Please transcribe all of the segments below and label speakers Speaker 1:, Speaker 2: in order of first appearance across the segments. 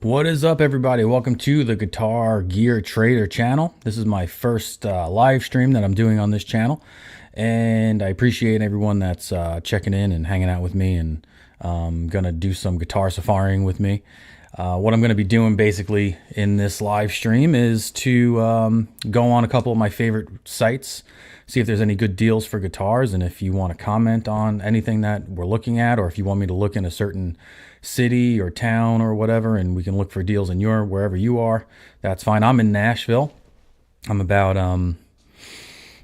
Speaker 1: What is up, everybody? Welcome to the Guitar Gear Trader channel. This is my first live stream that I'm doing on this channel, and I appreciate everyone that's checking in and hanging out with me, and gonna do some guitar safaring with me. What I'm going to be doing basically in this live stream is to go on a couple of my favorite sites, see if there's any good deals for guitars, and if you want to comment on anything that we're looking at, or if you want me to look in a certain city or town or whatever, and we can look for deals in wherever you are, that's fine. I'm in Nashville. I'm about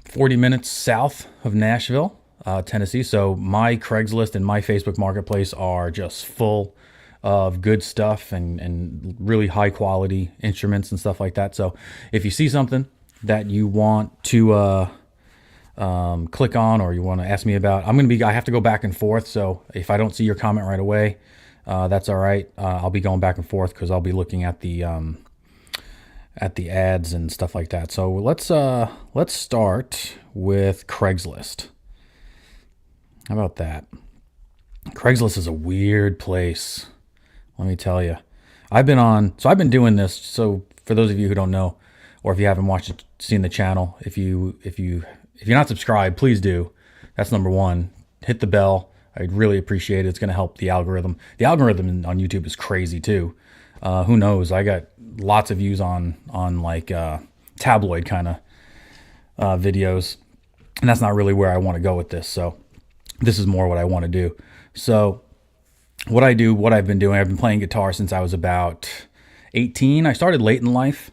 Speaker 1: 40 minutes south of Nashville, Tennessee. So my Craigslist and my Facebook Marketplace are just full of good stuff and really high quality instruments and stuff like that. So if you see something that you want to click on, or you want to ask me about, I have to go back and forth. So if I don't see your comment right away, that's all right. I'll be going back and forth because I'll be looking at the ads and stuff like that. So let's start with Craigslist. How about that? Craigslist is a weird place. Let me tell you. I've been doing this. So for those of you who don't know, or if you haven't seen the channel, if you're not subscribed, please do. That's number one. Hit the bell. I'd really appreciate it. It's going to help the algorithm. The algorithm on YouTube is crazy too. Who knows? I got lots of views on like tabloid kind of videos, and that's not really where I want to go with this. So this is more what I want to do. So what I've been doing, I've been playing guitar since I was about 18. I started late in life.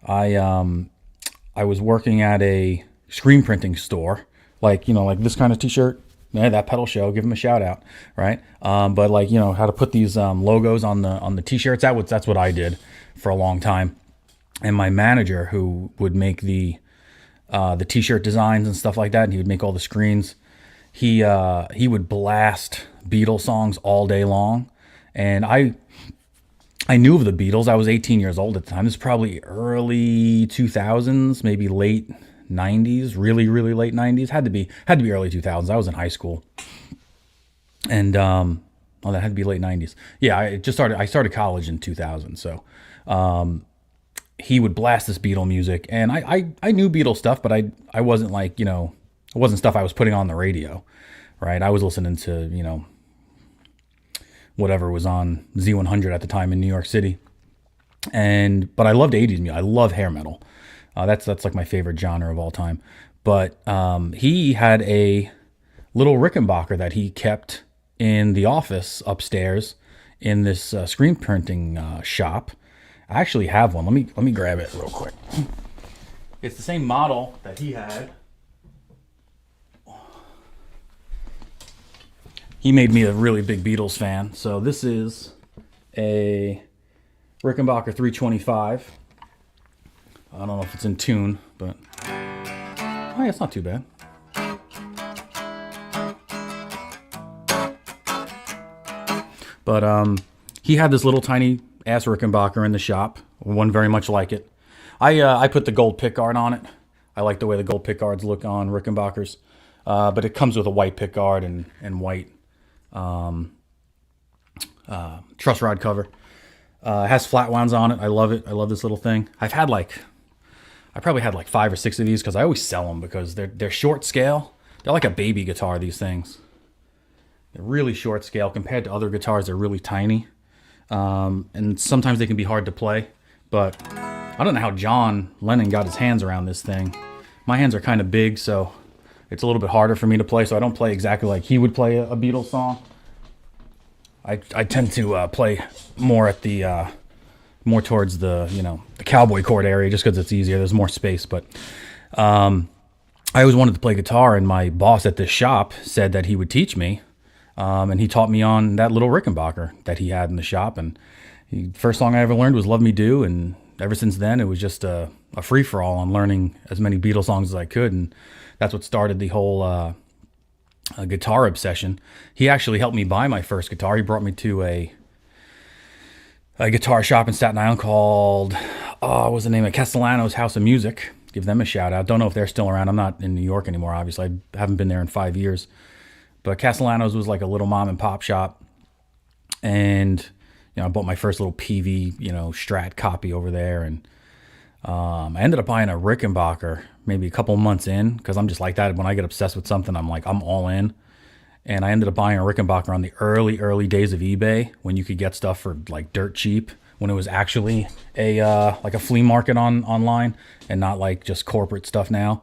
Speaker 1: I was working at a screen printing store, like this kind of t-shirt. Yeah, that pedal show, give them a shout out, right? But like, how to put these logos on the t-shirts. That's what I did for a long time. And my manager, who would make the t-shirt designs and stuff like that, and he would make all the screens, he would blast Beatles songs all day long. And I knew of the Beatles. I was 18 years old at the time. This is probably early 2000s, maybe late 90s, really late 90s. Had to be early 2000s. I was in high school, and that had to be late 90s. Yeah, I started college in 2000. So he would blast this Beatle music, and I knew Beatle stuff, but I wasn't like, it wasn't stuff I was putting on the radio, right? I was listening to whatever was on Z100 at the time in New York City, but I loved 80s music. I love hair metal. That's like my favorite genre of all time. But he had a little Rickenbacker that he kept in the office upstairs in this screen printing shop. I actually have one. Let me grab it real quick. It's the same model that he had. He made me a really big Beatles fan. So this is a Rickenbacker 325. I don't know if it's in tune, but yeah, it's not too bad. But he had this little tiny ass Rickenbacker in the shop, one very much like it. I put the gold pickguard on it. I like the way the gold pickguards look on Rickenbackers, but it comes with a white pickguard and white truss rod cover. It has flat wounds on it. I love it. I love this little thing. I probably had like 5 or 6 of these because I always sell them because they're short scale. They're like a baby guitar, these things. They're really short scale compared to other guitars. They're really tiny. And sometimes they can be hard to play. But I don't know how John Lennon got his hands around this thing. My hands are kind of big, so it's a little bit harder for me to play. So I don't play exactly like he would play a Beatles song. I tend to play more at the more towards the the cowboy chord area, just because it's easier. There's more space. But I always wanted to play guitar, and my boss at this shop said that he would teach me, and he taught me on that little Rickenbacker that he had in the shop. And the first song I ever learned was "Love Me Do," and ever since then it was just a free for all on learning as many Beatles songs as I could, and that's what started the whole guitar obsession. He actually helped me buy my first guitar. He brought me to a guitar shop in Staten Island called, what was the name of it? Castellano's House of Music. Give them a shout out. Don't know if they're still around. I'm not in New York anymore, obviously. I haven't been there in 5 years. But Castellano's was like a little mom and pop shop. And I bought my first little PV, Strat copy over there, and I ended up buying a Rickenbacker maybe a couple months in because I'm just like that. When I get obsessed with something, I'm like, I'm all in. And I ended up buying a Rickenbacker on the early days of eBay when you could get stuff for like dirt cheap, when it was actually a like a flea market online and not like just corporate stuff now.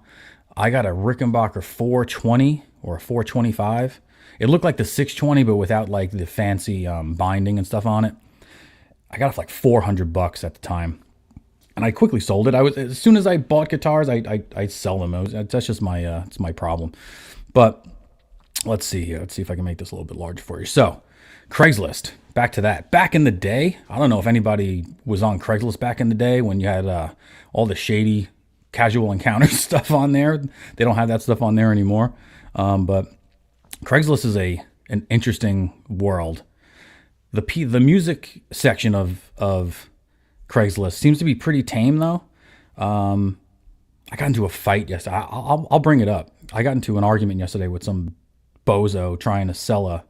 Speaker 1: I got a Rickenbacker 420 or a 425. It looked like the 620, but without like the fancy binding and stuff on it. I got it for like $400 at the time, and I quickly sold it. As soon as I bought guitars, I sell them. That's just my it's my problem. But let's see here. Let's see if I can make this a little bit larger for you. So, Craigslist. Back to that. Back in the day, I don't know if anybody was on Craigslist back in the day when you had all the shady casual encounter stuff on there. They don't have that stuff on there anymore. But Craigslist is an interesting world. The music section of Craigslist seems to be pretty tame though. I got into a fight yesterday. I'll bring it up. I got into an argument yesterday with some bozo trying to sell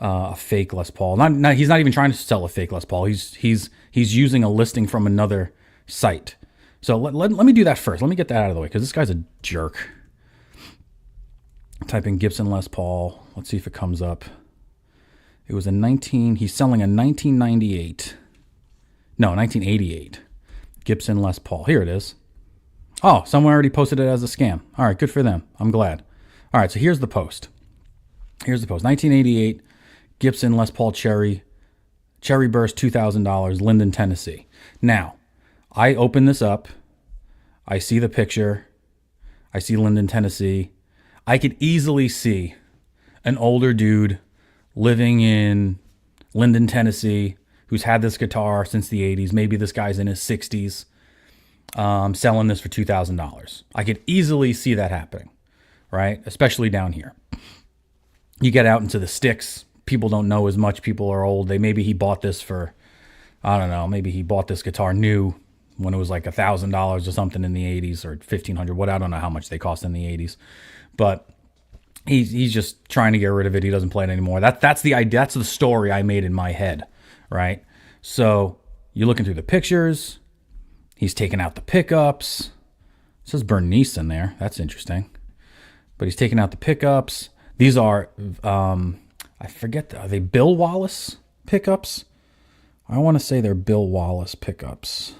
Speaker 1: a fake Les Paul. He's not even trying to sell a fake Les Paul. He's using a listing from another site. So let me do that first. Let me get that out of the way because this guy's a jerk. Type in Gibson Les Paul. Let's see if it comes up. It was he's selling a 1988 Gibson Les Paul. Here it is. Oh, someone already posted it as a scam. All right, good for them. I'm glad. All right, so here's the post. 1988 Gibson Les Paul Cherry Burst, $2,000, Linden, Tennessee. Now, I open this up. I see the picture. I see Linden, Tennessee. I could easily see an older dude living in Linden, Tennessee, who's had this guitar since the 80s. Maybe this guy's in his 60s, selling this for $2,000. I could easily see that happening, right? Especially down here. You get out into the sticks, people don't know as much. People are old. Maybe he bought this for, I don't know, maybe he bought this guitar new when it was like $1,000 or something in the 80s or $1,500. What, I don't know how much they cost in the 80s. But he's just trying to get rid of it. He doesn't play it anymore. That's the idea. That's the story I made in my head, right? So you're looking through the pictures. He's taking out the pickups. It says Bernice in there. That's interesting. But he's taking out the pickups. These are, I forget, are they Bill Wallace pickups? I want to say they're Bill Wallace pickups.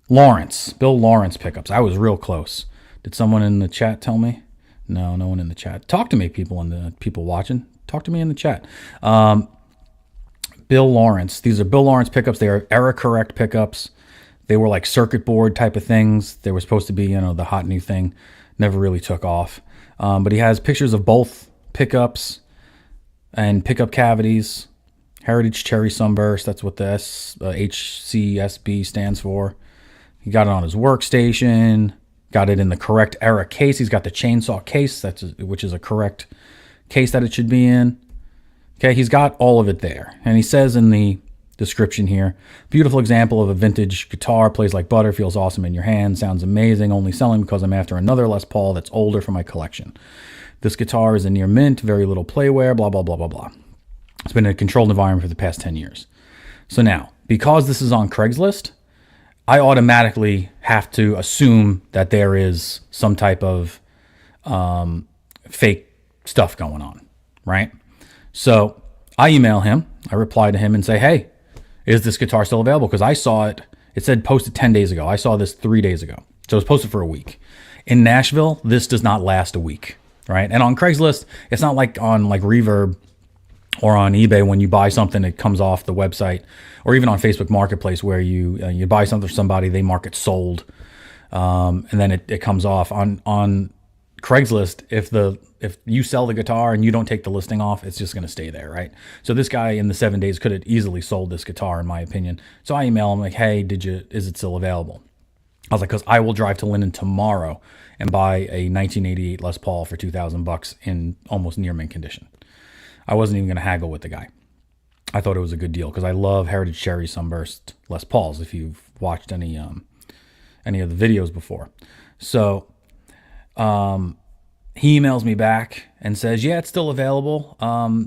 Speaker 1: Bill Lawrence pickups. I was real close. Did someone in the chat tell me? No one in the chat. Talk to me, people watching. Talk to me in the chat. Bill Lawrence. These are Bill Lawrence pickups. They are error correct pickups. They were like circuit board type of things. They were supposed to be, the hot new thing. Never really took off. But he has pictures of both pickups and pickup cavities. Heritage Cherry Sunburst. That's what the HCSB stands for. He got it on his workstation. Got it in the correct era case. He's got the chainsaw case, which is a correct case that it should be in. Okay, he's got all of it there. And he says in the description here, beautiful example of a vintage guitar, plays like butter, feels awesome in your hand, sounds amazing, only selling because I'm after another Les Paul that's older for my collection. This guitar is a near mint, very little playwear, blah, blah, blah, blah, blah. It's been in a controlled environment for the past 10 years. So now, because this is on Craigslist, I automatically have to assume that there is some type of fake stuff going on, right? So I email him. I reply to him and say, hey, is this guitar still available? Because I saw it. It said posted 10 days ago. I saw this 3 days ago. So it was posted for a week. In Nashville, this does not last a week, right? And on Craigslist, it's not like on like Reverb or on eBay when you buy something, it comes off the website, or even on Facebook Marketplace where you buy something for somebody, they mark it sold, and then it comes off. On Craigslist, if you sell the guitar and you don't take the listing off, it's just going to stay there, right? So this guy in the 7 days could have easily sold this guitar, in my opinion. So I email him like, hey, is it still available? I was like, because I will drive to Linden tomorrow and buy a 1988 Les Paul for $2,000 in almost near mint condition. I wasn't even going to haggle with the guy. I thought it was a good deal because I love Heritage Cherry Sunburst Les Pauls. If you've watched any of the videos before, so he emails me back and says, "Yeah, it's still available.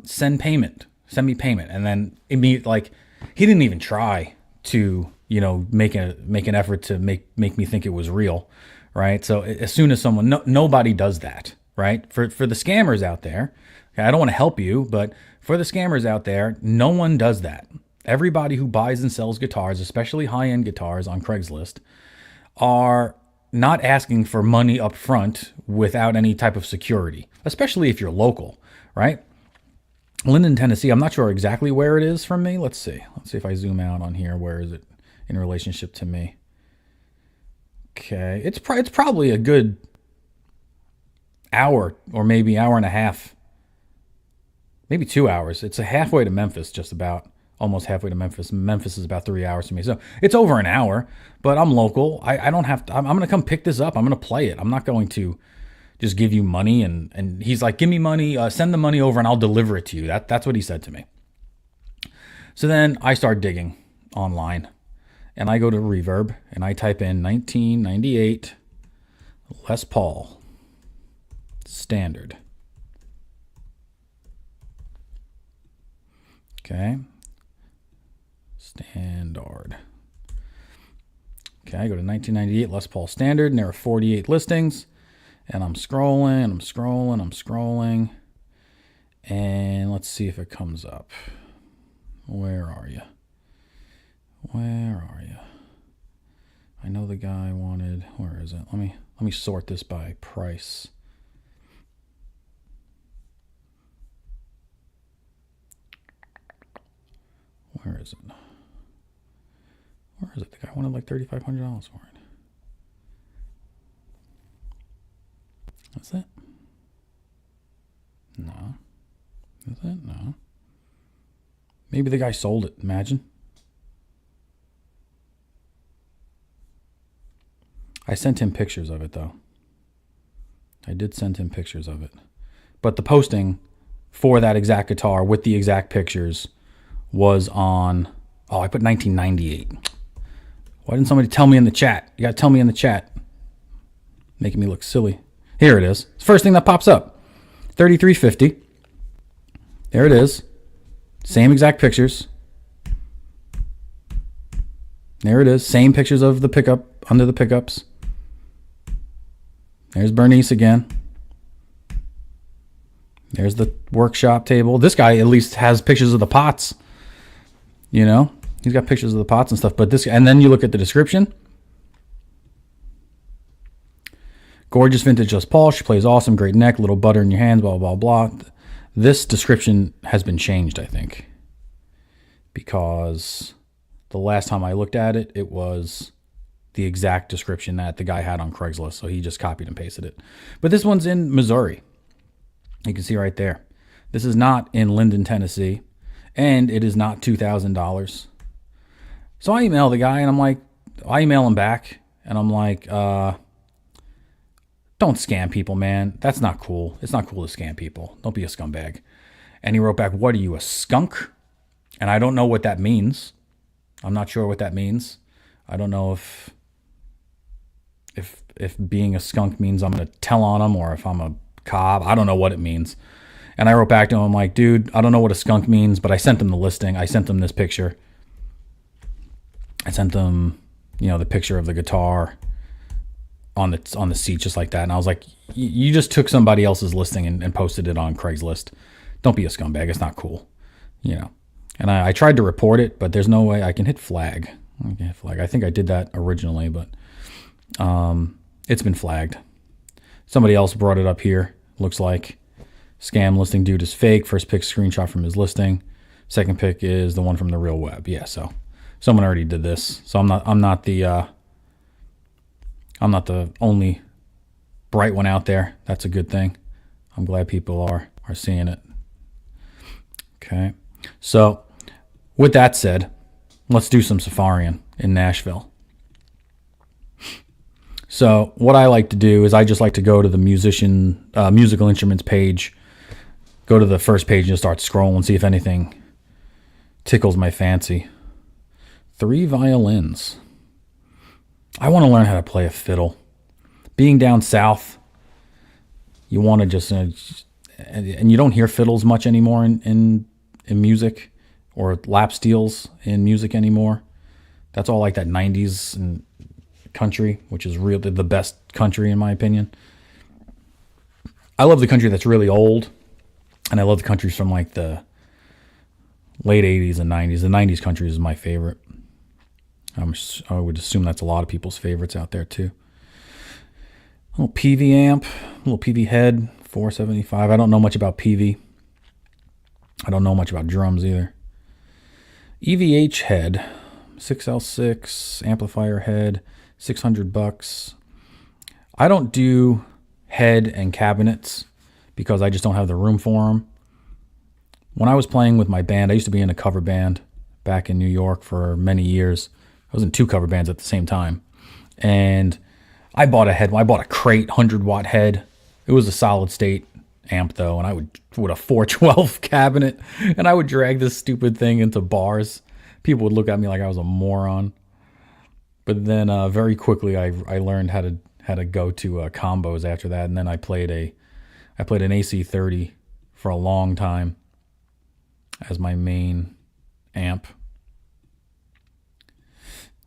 Speaker 1: Send payment. Send me payment. And then like, he didn't even try to, make an effort to make me think it was real, right? So as soon as nobody does that, right? For the scammers out there, okay, I don't want to help you, but for the scammers out there, no one does that. Everybody who buys and sells guitars, especially high-end guitars on Craigslist, are not asking for money up front without any type of security, especially if you're local, right? Linden, Tennessee, I'm not sure exactly where it is from me. Let's see. Let's see if I zoom out on here. Where is it in relationship to me? Okay. It's probably a good hour or maybe hour and a half, maybe 2 hours. It's halfway to Memphis, just about. Almost halfway to Memphis. Memphis is about 3 hours from me. So it's over an hour, but I'm local. I don't have to, I'm going to come pick this up. I'm going to play it. I'm not going to just give you money. And he's like, give me money, send the money over and I'll deliver it to you. That's what he said to me. So then I start digging online and I go to Reverb and I type in 1998 Les Paul standard. Okay. Standard. Okay, I go to 1998 Les Paul Standard, and there are 48 listings. And I'm scrolling, and let's see if it comes up. Where are you? I know the guy wanted. Where is it? Let me sort this by price. Where is it? The guy wanted like $3,500 for it. That's it? No. Is it? No. Maybe the guy sold it. Imagine. I sent him pictures of it, though. I did send him pictures of it. But the posting for that exact guitar with the exact pictures was on... Oh, I put 1998. Why didn't somebody tell me in the chat? You got to tell me in the chat. Making me look silly. Here it is. It's the first thing that pops up. 3350. There it is. Same exact pictures. There it is. Same pictures of the pickup under the pickups. There's Bernice again. There's the workshop table. This guy at least has pictures of the pots. He's got pictures of the pots and stuff. But and then you look at the description. Gorgeous vintage Les Paul. She plays awesome. Great neck. Little butter in your hands. Blah, blah, blah. This description has been changed, I think. Because the last time I looked at it, it was the exact description that the guy had on Craigslist. So he just copied and pasted it. But this one's in Missouri. You can see right there. This is not in Linden, Tennessee. And it is not $2,000. So I email the guy and I email him back. And I'm like, don't scam people, man. That's not cool. It's not cool to scam people. Don't be a scumbag. And he wrote back, what are you, a skunk? And I don't know what that means. I'm not sure what that means. I don't know if being a skunk means I'm going to tell on him or if I'm a cop. I don't know what it means. And I wrote back to him, I'm like, dude, I don't know what a skunk means, but I sent him the listing. I sent him this picture. I sent them, the picture of the guitar on the seat just like that. And I was like, you just took somebody else's listing and posted it on Craigslist. Don't be a scumbag. It's not cool, And I tried to report it, but there's no way I can hit flag. I think I did that originally, but it's been flagged. Somebody else brought it up here. Looks like scam listing dude is fake. First pick screenshot from his listing. Second pick is the one from the real web. Yeah, so someone already did this. So I'm not the only bright one out there. That's a good thing. I'm glad people are seeing it. Okay. So with that said, let's do some Safarian in Nashville. So what I like to do is I just like to go to the musical instruments page, go to the first page and just start scrolling, see if anything tickles my fancy. 3 violins. I want to learn how to play a fiddle. Being down south, you want to just, and you don't hear fiddles much anymore in in music or lap steels in music anymore. That's all like that 90s and country, which is really the best country in my opinion. I love the country that's really old, and I love the countries from like the late 80s and 90s. The 90s country is my favorite. I would assume that's a lot of people's favorites out there too. A little PV amp, a little PV head, 475. I don't know much about PV. I don't know much about drums either. EVH head, 6L6 amplifier head, $600. I don't do head and cabinets because I just don't have the room for them. When I was playing with my band, I used to be in a cover band back in New York for many years. I was in 2 cover bands at the same time. And I bought a head. I bought a Crate 100-watt head. It was a solid state amp though, and I would with a 412 cabinet, and I would drag this stupid thing into bars. People would look at me like I was a moron. But then very quickly I learned how to go to combos after that, and then I played an AC30 for a long time as my main amp.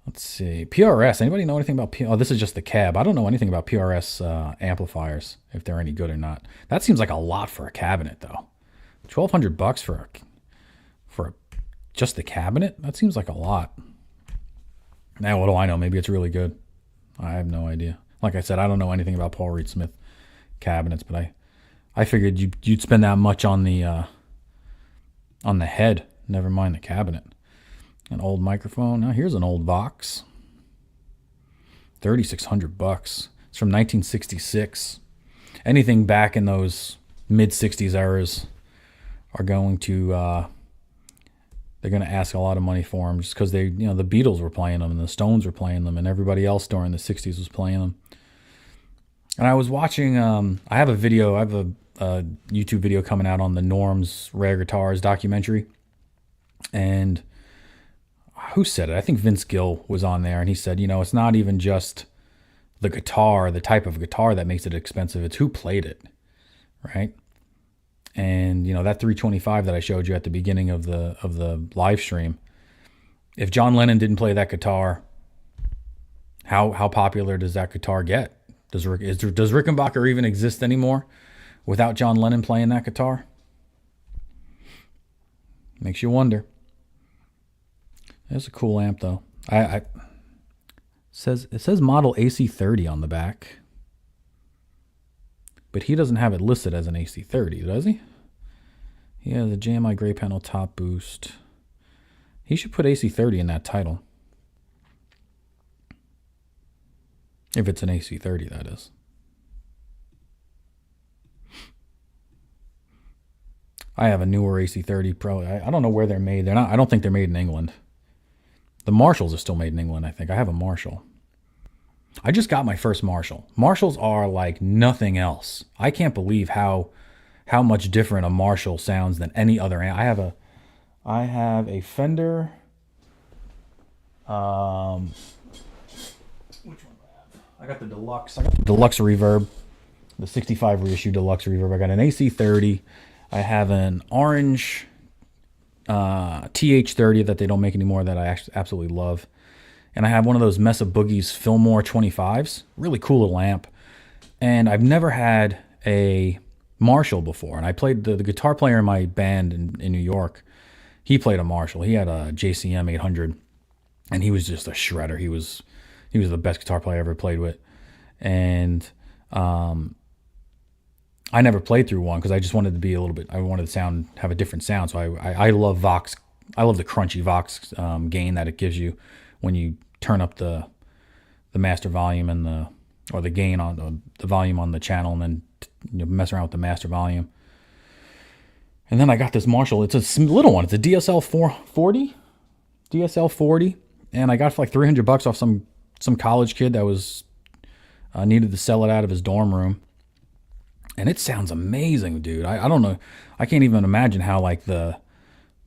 Speaker 1: Let's see. PRS. Anybody know anything about PRS? Oh, this is just the cab. I don't know anything about PRS amplifiers, if they're any good or not. That seems like a lot for a cabinet, though. $1,200 for just the cabinet? That seems like a lot. Now, what do I know? Maybe it's really good. I have no idea. Like I said, I don't know anything about Paul Reed Smith cabinets, but I figured you'd spend that much on the head. Never mind the cabinet. An old microphone. Now here's an old Vox. $3,600. It's from 1966. Anything back in those mid-60s eras are going to they're going to ask a lot of money for them, just because the Beatles were playing them and the Stones were playing them and everybody else during the 60s was playing them. And I was watching I have a YouTube video coming out on the Norm's Rare Guitars documentary. And who said it? I think Vince Gill was on there, and he said, it's not even just the guitar, the type of guitar that makes it expensive. It's who played it, right? And that 325 that I showed you at the beginning of the live stream. If John Lennon didn't play that guitar, how popular does that guitar get? Does Rickenbacker even exist anymore without John Lennon playing that guitar? Makes you wonder. It's a cool amp though. It says model AC30 on the back, but he doesn't have it listed as an AC30, does he? He has a JMI gray panel top boost. He should put AC30 in that title. If it's an AC30, that is. I have a newer AC30 Pro. I don't know where they're made. They're not. I don't think they're made in England. The Marshalls are still made in England, I think. I have a Marshall. I just got my first Marshall. Marshalls are like nothing else. I can't believe how much different a Marshall sounds than any other amp. I have a Fender. Which one do I have? I got the Deluxe. I got the Deluxe Reverb, the 65 reissue Deluxe Reverb. I got an AC30. I have an orange TH30 that they don't make anymore that I actually absolutely love. And I have one of those Mesa Boogies Fillmore 25s. Really cool little amp. And I've never had a Marshall before. And I played the guitar player in my band in New York. He played a Marshall. He had a JCM 800. And he was just a shredder. He was the best guitar player I ever played with. And I never played through one because I just wanted to be I wanted to have a different sound. So I love Vox. I love the crunchy Vox gain that it gives you when you turn up the master volume or the gain on the volume on the channel, and then mess around with the master volume. And then I got this Marshall. It's a little one. It's a DSL 440, DSL 40, and I got it for like $300 off some college kid that was needed to sell it out of his dorm room. And it sounds amazing, dude. I don't know. I can't even imagine how like the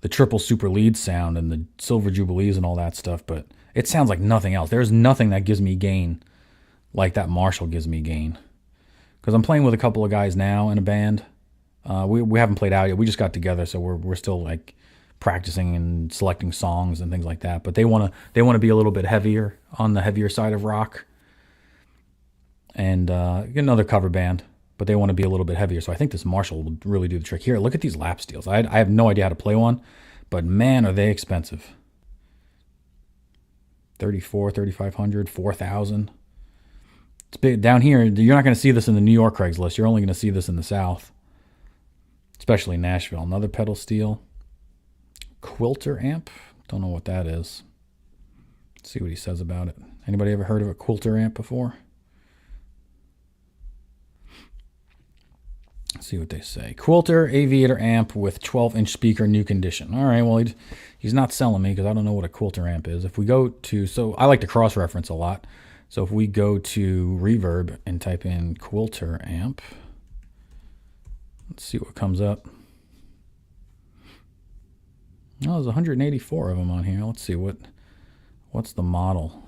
Speaker 1: triple super lead sound and the Silver Jubilees and all that stuff, but it sounds like nothing else. There's nothing that gives me gain like that Marshall gives me gain. Because I'm playing with a couple of guys now in a band. We haven't played out yet. We just got together, so we're still like practicing and selecting songs and things like that. But they want to be a little bit heavier, on the heavier side of rock. And another cover band, but they want to be a little bit heavier. So I think this Marshall will really do the trick. Here, look at these lap steels. I have no idea how to play one, but man, are they expensive. 34, 3,500, 4,000. It's big down here. You're not going to see this in the New York Craigslist. You're only going to see this in the South, especially Nashville. Another pedal steel. Quilter amp. Don't know what that is. Let's see what he says about it. Anybody ever heard of a Quilter amp before? Let's see what they say. Quilter Aviator amp with 12-inch speaker, new condition. All right, well, he's not selling me because I don't know what a Quilter amp is. If we go to, so I like to cross-reference a lot. So if we go to Reverb and type in Quilter amp, let's see what comes up. Oh, there's 184 of them on here. Let's see what's the model.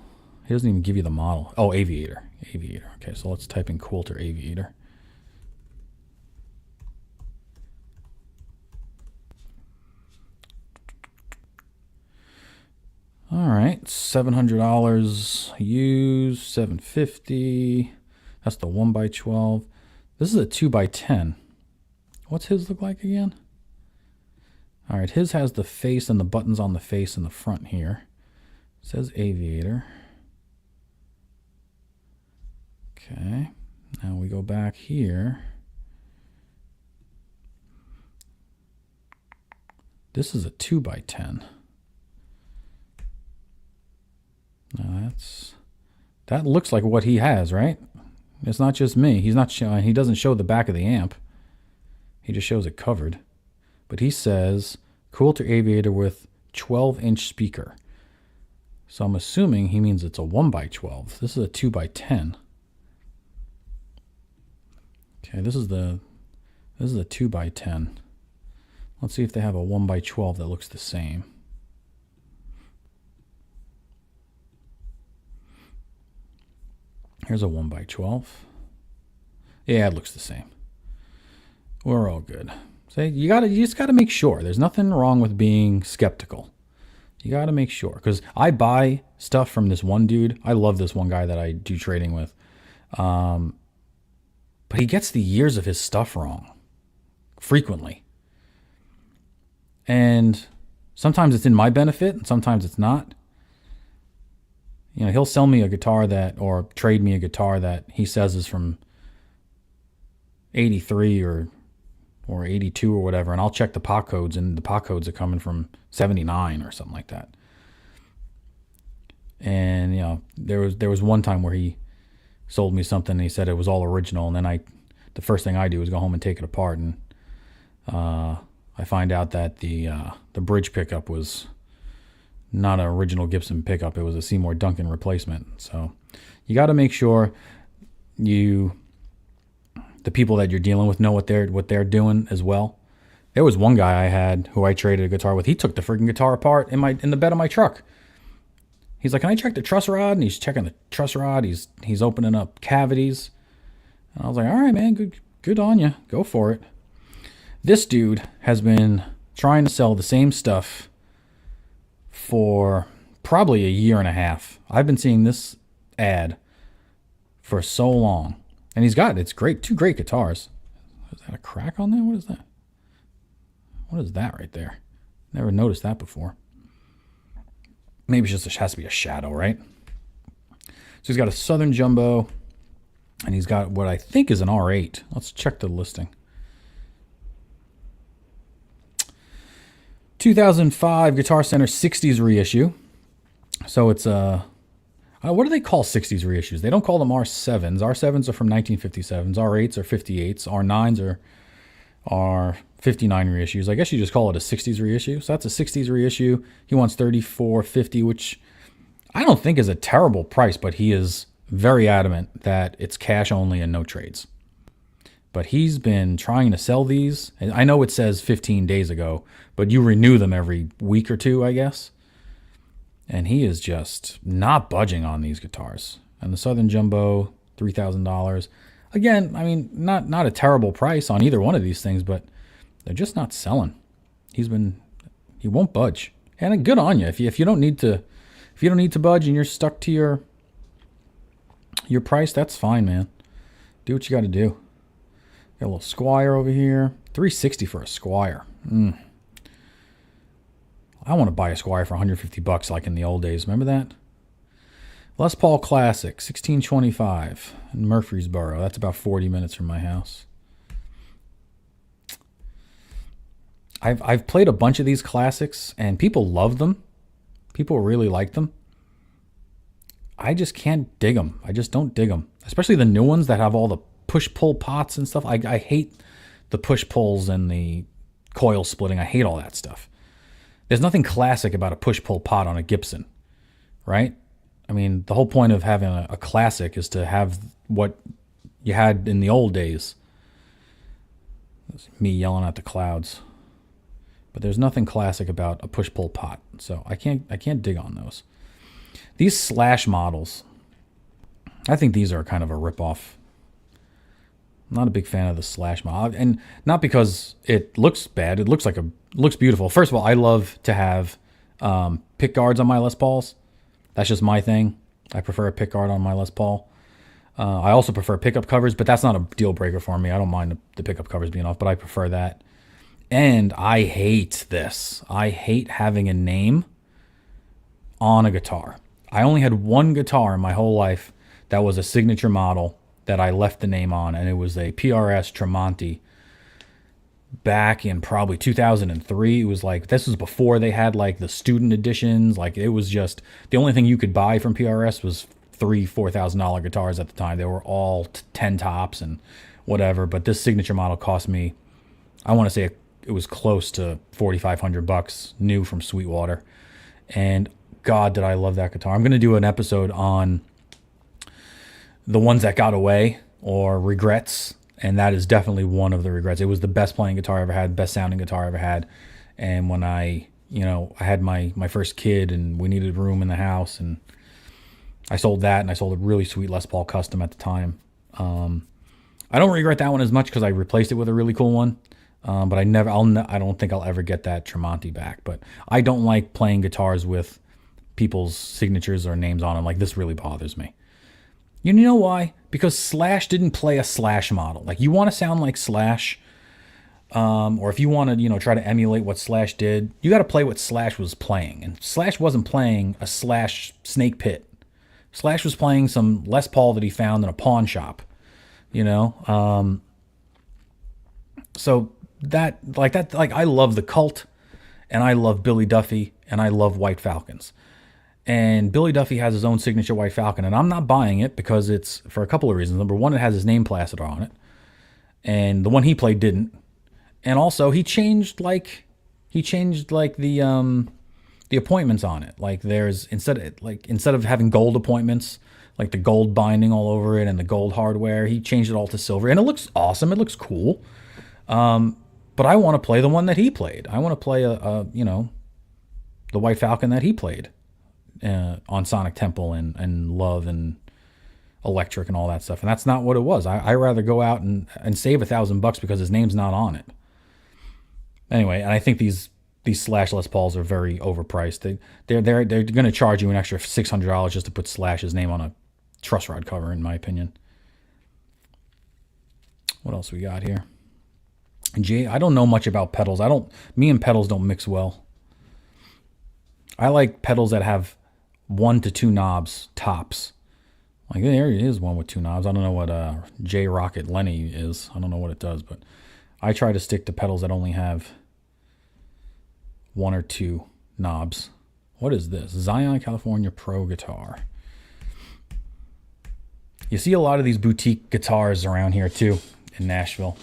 Speaker 1: He doesn't even give you the model. Oh, Aviator. Aviator. Okay, so let's type in Quilter Aviator. All right, $700 used, $750. That's the 1x12. This is a 2x10. What's his look like again? All right, his has the face and the buttons on the face in the front here. It says Aviator. Okay, now we go back here. This is a 2x10. Now that looks like what he has, right? It's not just me. He's not showing. He doesn't show the back of the amp. He just shows it covered. But he says Quilter Aviator with 12-inch speaker. So I'm assuming he means it's a 1x12. This is a 2x10. Okay, this is the 2x10. Let's see if they have a 1x12 that looks the same. Here's a 1x12. Yeah, it looks the same. We're all good. So you just gotta make sure. There's nothing wrong with being skeptical. You gotta make sure, because I buy stuff from this one dude. I love this one guy that I do trading with, but he gets the years of his stuff wrong frequently, and sometimes it's in my benefit, and sometimes it's not. You know, he'll sell me a guitar or trade me a guitar that he says is from 83 or 82 or whatever, and I'll check the pot codes, and the pot codes are coming from 79 or something like that. And you know, there was one time where he sold me something and he said it was all original, and then the first thing I do is go home and take it apart, and I find out that the bridge pickup was not an original Gibson pickup. It was a Seymour Duncan replacement. So you got to make sure the people that you're dealing with know what they're doing as well. There was one guy I had who I traded a guitar with. He took the freaking guitar apart in the bed of my truck. He's like, "Can I check the truss rod?" And he's checking the truss rod. He's opening up cavities. And I was like, "All right, man, good on you. Go for it." This dude has been trying to sell the same stuff for probably a year and a half. I've been seeing this ad for so long. And it's great, two great guitars. Is that a crack on there? What is that? What is that right there? Never noticed that before. Maybe it has to be a shadow, right? So he's got a Southern Jumbo, and he's got what I think is an R8. Let's check the listing. 2005 Guitar Center 60s reissue. So it's what do they call 60s reissues? They don't call them R7s. R7s are from 1957s. R8s are 58s. R9s are 59 reissues. I guess you just call it a 60s reissue. So that's a 60s reissue. He wants $34.50, which I don't think is a terrible price, but he is very adamant that it's cash only and no trades. But he's been trying to sell these. And I know it says 15 days ago, but you renew them every week or two, I guess. And he is just not budging on these guitars. And the Southern Jumbo, $3,000. Again, I mean, not a terrible price on either one of these things, but they're just not selling. He's been He won't budge. And good on you. If you don't need to, if you don't need to budge and you're stuck to your price, that's fine, man. Do what you got to do. Got a little Squire over here. 360 for a Squire. I want to buy a Squire for 150 bucks like in the old days. Remember that? Les Paul Classic, 1625 in Murfreesboro. That's about 40 minutes from my house. I've played a bunch of these classics and people love them. People really like them. I just can't dig them. I just don't dig them. Especially the new ones that have all the push-pull pots and stuff. I hate the push-pulls and the coil splitting. I hate all that stuff. There's nothing classic about a push-pull pot on a Gibson, right? I mean, the whole point of having a classic is to have what you had in the old days. That's me yelling at the clouds. But there's nothing classic about a push-pull pot. So I can't dig on those. These Slash models, I think these are kind of a ripoff. I'm not a big fan of the Slash model, and not because it looks bad. It looks beautiful. First of all, I love to have pick guards on my Les Pauls. That's just my thing. I prefer a pick guard on my Les Paul. I also prefer pickup covers, but that's not a deal breaker for me. I don't mind the pickup covers being off, but I prefer that. And I hate this. I hate having a name on a guitar. I only had one guitar in my whole life that was a signature model that I left the name on, and it was a PRS Tremonti back in probably 2003. It was like, this was before they had like the student editions. Like, it was just, the only thing you could buy from PRS was $4,000 guitars at the time. They were all 10 tops and whatever, but this signature model cost me, I want to say it was close to $4,500 new from Sweetwater. And God, did I love that guitar. I'm going to do an episode on the ones that got away or regrets, and that is definitely one of the regrets. It was the best playing guitar I ever had, best sounding guitar I ever had. And when I had my first kid and we needed room in the house, and I sold that, and I sold a really sweet Les Paul Custom at the time. I don't regret that one as much because I replaced it with a really cool one. But I don't think I'll ever get that Tremonti back. But I don't like playing guitars with people's signatures or names on them. Like, this really bothers me. You know why? Because Slash didn't play a Slash model. Like, you want to sound like Slash, or if you want to, try to emulate what Slash did, you got to play what Slash was playing. And Slash wasn't playing a Slash Snake Pit. Slash was playing some Les Paul that he found in a pawn shop. So I love the Cult, and I love Billy Duffy, and I love White Falcons. And Billy Duffy has his own signature White Falcon, and I'm not buying it because it's for a couple of reasons. Number one, it has his name plastered on it, and the one he played didn't. And also, he changed the appointments on it. Like, there's instead of having gold appointments, like the gold binding all over it and the gold hardware, he changed it all to silver, and it looks awesome. It looks cool. But I want to play the one that he played. I want to play the White Falcon that he played on Sonic Temple and Love and Electric and all that stuff. And that's not what it was. I rather go out and save $1,000 because his name's not on it. Anyway, and I think these Slash Les Pauls are very overpriced. They're going to charge you an extra $600 just to put Slash's name on a truss rod cover, in my opinion. What else we got here? I don't know much about pedals. Me and pedals don't mix well. I like pedals that have 1 to 2 knobs tops. Like, there is one with 2 knobs. I don't know what J Rocket Lenny is. I don't know what it does, but I try to stick to pedals that only have 1 or 2 knobs. What is this? Zion California Pro Guitar. You see a lot of these boutique guitars around here too in Nashville.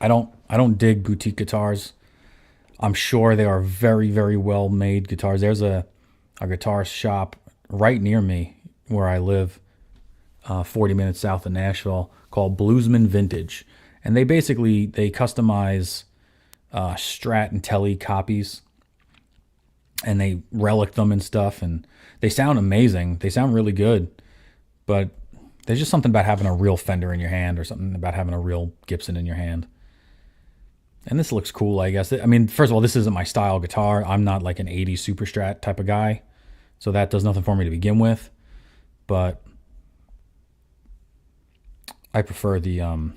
Speaker 1: I don't dig boutique guitars. I'm sure they are very, very well made guitars. There's a guitar shop right near me where I live, 40 minutes south of Nashville, called Bluesman Vintage. And they customize Strat and Tele copies, and they relic them and stuff, and they sound amazing. They sound really good, but there's just something about having a real Fender in your hand, or something about having a real Gibson in your hand. And this looks cool, I guess. I mean, first of all, this isn't my style guitar. I'm not like an 80s Super Strat type of guy. So that does nothing for me to begin with. But I prefer the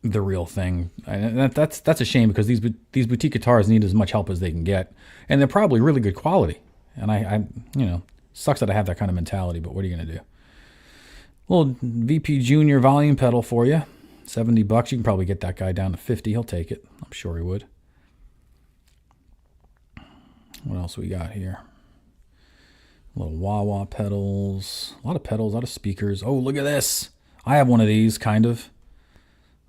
Speaker 1: real thing. And that's a shame because these boutique guitars need as much help as they can get. And they're probably really good quality. And I sucks that I have that kind of mentality, but what are you going to do? Little VP Junior volume pedal for you. $70. You can probably get that guy down to 50. He'll take it. I'm sure he would. What else we got here? Little wah-wah pedals. A lot of pedals, a lot of speakers. Oh, look at this. I have one of these, kind of.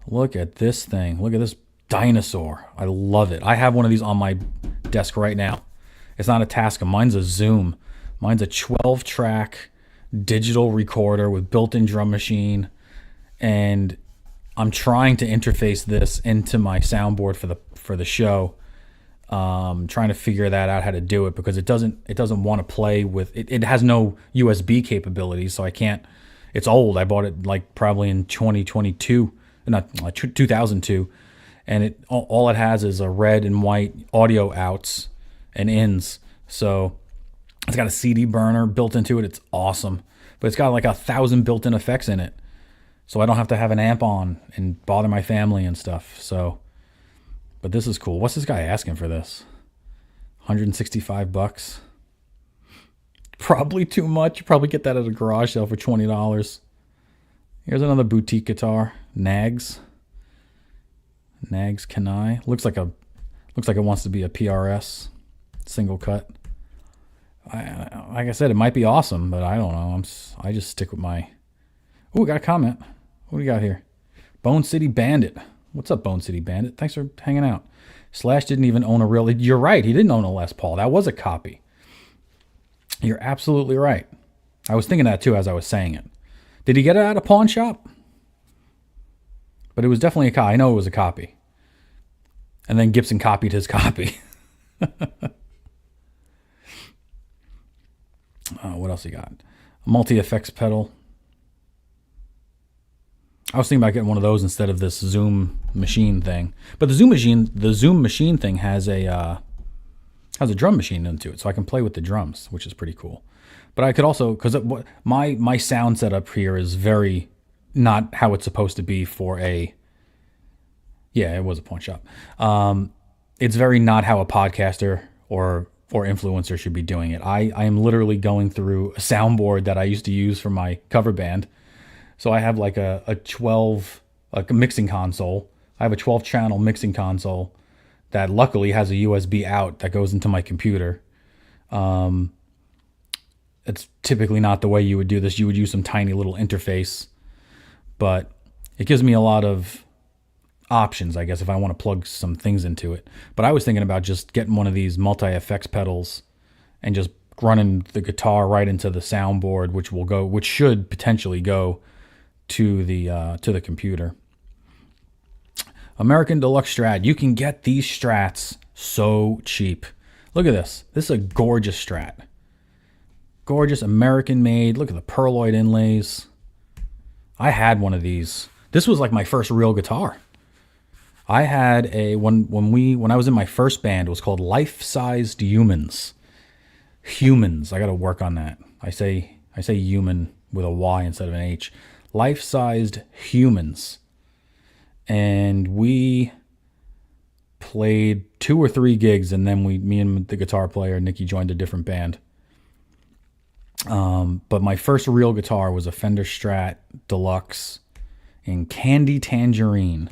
Speaker 1: Look at this thing. Look at this dinosaur. I love it. I have one of these on my desk right now. It's not a Tascam. Mine's a Zoom. Mine's a 12-track digital recorder with built-in drum machine. And I'm trying to interface this into my soundboard for the show. Trying to figure that out, how to do it, because it doesn't want to play with it. It has no USB capabilities, so I can't. It's old. I bought it like probably in 2022, not like 2002, and all it has is a red and white audio outs and ins. So it's got a CD burner built into it. It's awesome, but it's got like 1,000 built-in effects in it, so I don't have to have an amp on and bother my family and stuff. So. But this is cool. What's this guy asking for this? $165. Probably too much. You probably get that at a garage sale for $20. Here's another boutique guitar. Nags Kanai. Looks like it wants to be a PRS single cut. Like I said, it might be awesome, but I don't know. I just stick with my. Oh, we got a comment. What do we got here? Bone City Bandit. What's up, Bone City Bandit? Thanks for hanging out. Slash didn't even own a real. You're right. He didn't own a Les Paul. That was a copy. You're absolutely right. I was thinking that too as I was saying it. Did he get it at a pawn shop? But it was definitely a copy. I know it was a copy. And then Gibson copied his copy. What else he got? A multi-effects pedal. I was thinking about getting one of those instead of this Zoom machine thing. But the Zoom machine thing has a drum machine into it, so I can play with the drums, which is pretty cool. But I could also, because my sound setup here is very not how it's supposed to be for a. Yeah, it was a pawn shop. It's very not how a podcaster or influencer should be doing it. I am literally going through a soundboard that I used to use for my cover band. So I have like a mixing console. I have a 12-channel mixing console that luckily has a USB out that goes into my computer. It's typically not the way you would do this. You would use some tiny little interface, but it gives me a lot of options, I guess, if I want to plug some things into it. But I was thinking about just getting one of these multi-effects pedals and just running the guitar right into the soundboard, which should potentially go to the computer. American Deluxe Strat. You can get these Strats so cheap. Look at this. This is a gorgeous Strat. Gorgeous, American made. Look at the pearloid inlays. I had one of these. This was like my first real guitar. I had when I was in my first band, it was called Life-Sized Humans. Humans. I got to work on that. I say human with a Y instead of an H. Life-Sized Humans. And we played 2 or 3 gigs, and then me and the guitar player, Nikki, joined a different band. But my first real guitar was a Fender Strat Deluxe in Candy Tangerine.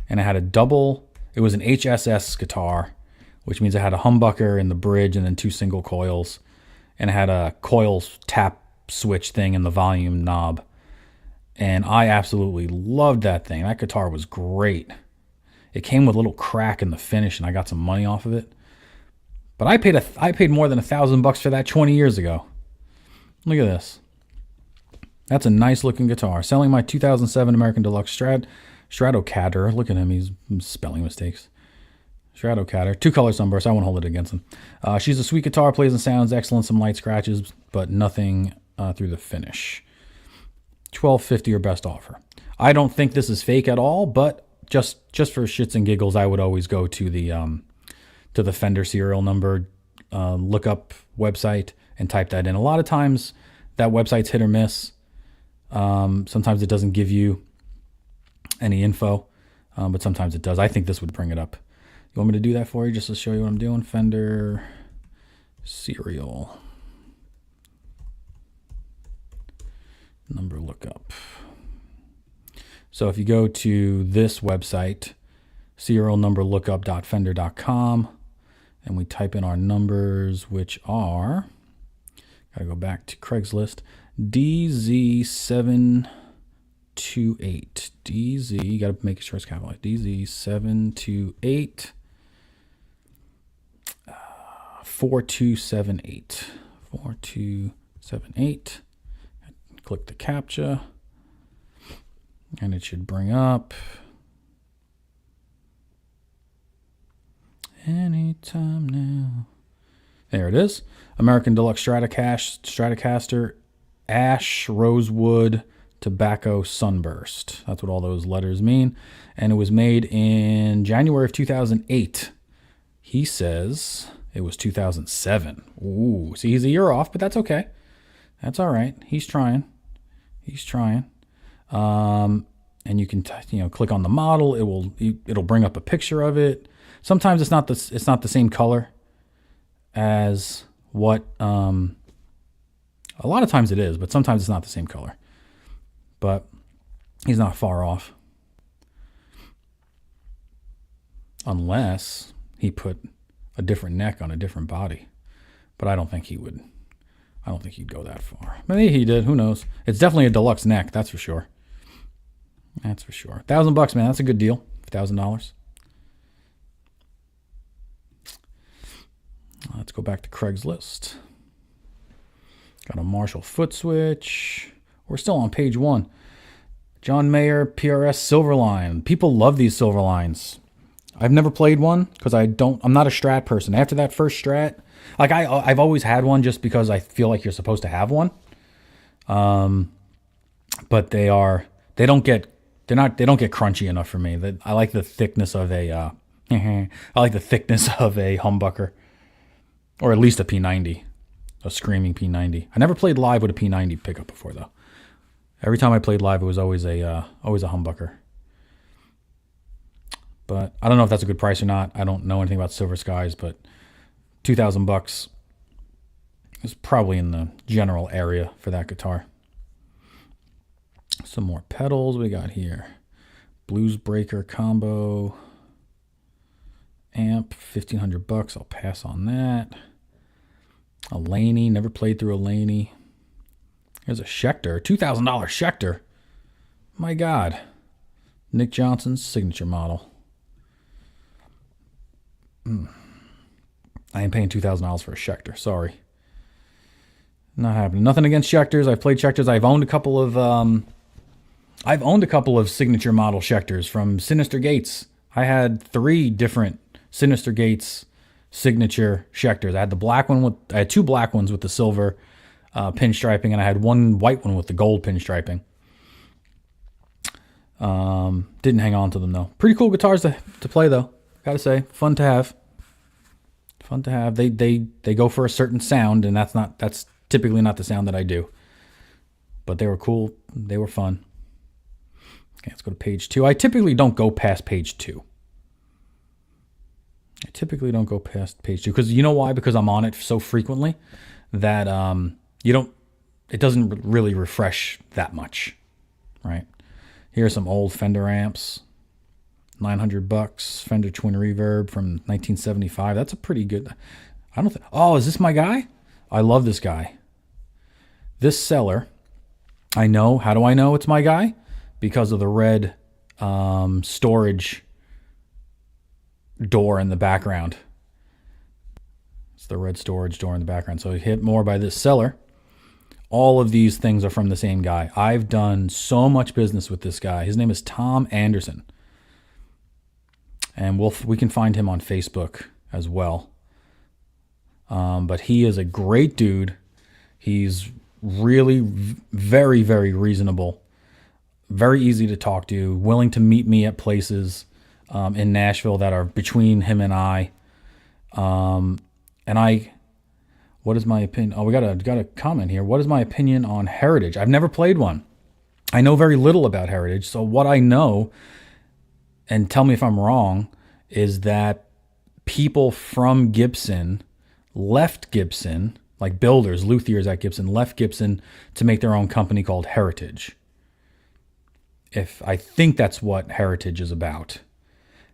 Speaker 1: And it had it was an HSS guitar, which means it had a humbucker in the bridge and then 2 single coils. And it had a coil tap switch thing in the volume knob. And I absolutely loved that thing. That guitar was great. It came with a little crack in the finish, and I got some money off of it. But I paid more than $1,000 for that 20 years ago. Look at this. That's a nice looking guitar. Selling my 2007 American Deluxe Stratocaster. Look at him. He's spelling mistakes. Stratocaster. 2 color sunbursts. I won't hold it against him. She's a sweet guitar. Plays and sounds excellent. Some light scratches, but nothing through the finish. $1,250 or best offer. I don't think this is fake at all, but just for shits and giggles, I would always go to the Fender serial number lookup website and type that in. A lot of times that website's hit or miss. Sometimes it doesn't give you any info, but sometimes it does. I think this would bring it up. You want me to do that for you just to show you what I'm doing? Fender serial number lookup. So if you go to this website, serialnumberlookup.fender.com, and we type in our numbers, which are, gotta go back to Craigslist, DZ728. DZ, you gotta make sure it's capitalized. DZ728 4278. 4278. Click the CAPTCHA, and it should bring up anytime now. There it is. American Deluxe Stratocaster, Ash, Rosewood, Tobacco, Sunburst. That's what all those letters mean. And it was made in January of 2008. He says it was 2007. Ooh, see, he's a year off, but that's okay. That's all right. He's trying. He's trying. And you can click on the model. It'll bring up a picture of it. Sometimes it's not the same color as what a lot of times it is, but sometimes it's not the same color. But he's not far off. Unless he put a different neck on a different body. But I don't think he would. I don't think he'd go that far. Maybe he did. Who knows? It's definitely a deluxe neck. That's for sure. That's for sure. $1,000, man. That's a good deal. $1,000. Let's go back to Craigslist. Got a Marshall foot switch. We're still on page 1. John Mayer PRS Silverline. People love these Silverlines. I've never played one because I'm not a Strat person. After that first Strat, like I've always had one just because I feel like you're supposed to have one. But they don't get crunchy enough for me. I like the thickness of a humbucker, or at least a P90, a screaming P90. I never played live with a P90 pickup before though. Every time I played live, it was always a humbucker. But I don't know if that's a good price or not. I don't know anything about Silver Skies, but $2,000 is probably in the general area for that guitar. Some more pedals we got here. Blues Breaker combo amp, $1,500. I'll pass on that. A Laney, never played through a Laney. Here's a Schecter, $2,000 Schecter. My God. Nick Johnson's signature model. I ain't paying $2,000 for a Schecter. Sorry. Not happening. Nothing against Schecters. I've played Schecters. I've owned a couple of signature model Schecters from Sinister Gates. I had 3 different Sinister Gates signature Schecters. I had 2 black ones with the silver pinstriping, and I had 1 white one with the gold pinstriping. Didn't hang on to them though. Pretty cool guitars to play though. Gotta say, fun to have. Fun to have. They go for a certain sound, and that's typically not the sound that I do. But they were cool. They were fun. Okay, let's go to page 2. I typically don't go past page 2. Because you know why? Because I'm on it so frequently that it doesn't really refresh that much, right? Here's some old Fender amps. $900. Fender Twin Reverb from 1975. That's a pretty good. Oh, is this my guy? I love this guy. This seller, I know. How do I know it's my guy? Because of the red storage door in the background. It's the red storage door in the background. So hit more by this seller. All of these things are from the same guy. I've done so much business with this guy. His name is Tom Anderson. And we can find him on Facebook as well. But he is a great dude. He's really very, very reasonable. very easy to talk to, willing to meet me at places in Nashville that are between him and I. What is my opinion? Oh, we got a comment here. What is my opinion on Heritage? I've never played one. I know very little about Heritage. So what I know, and tell me if I'm wrong, is that people from Gibson left Gibson, like builders, luthiers at Gibson, left Gibson to make their own company called Heritage. If I think that's what Heritage is about.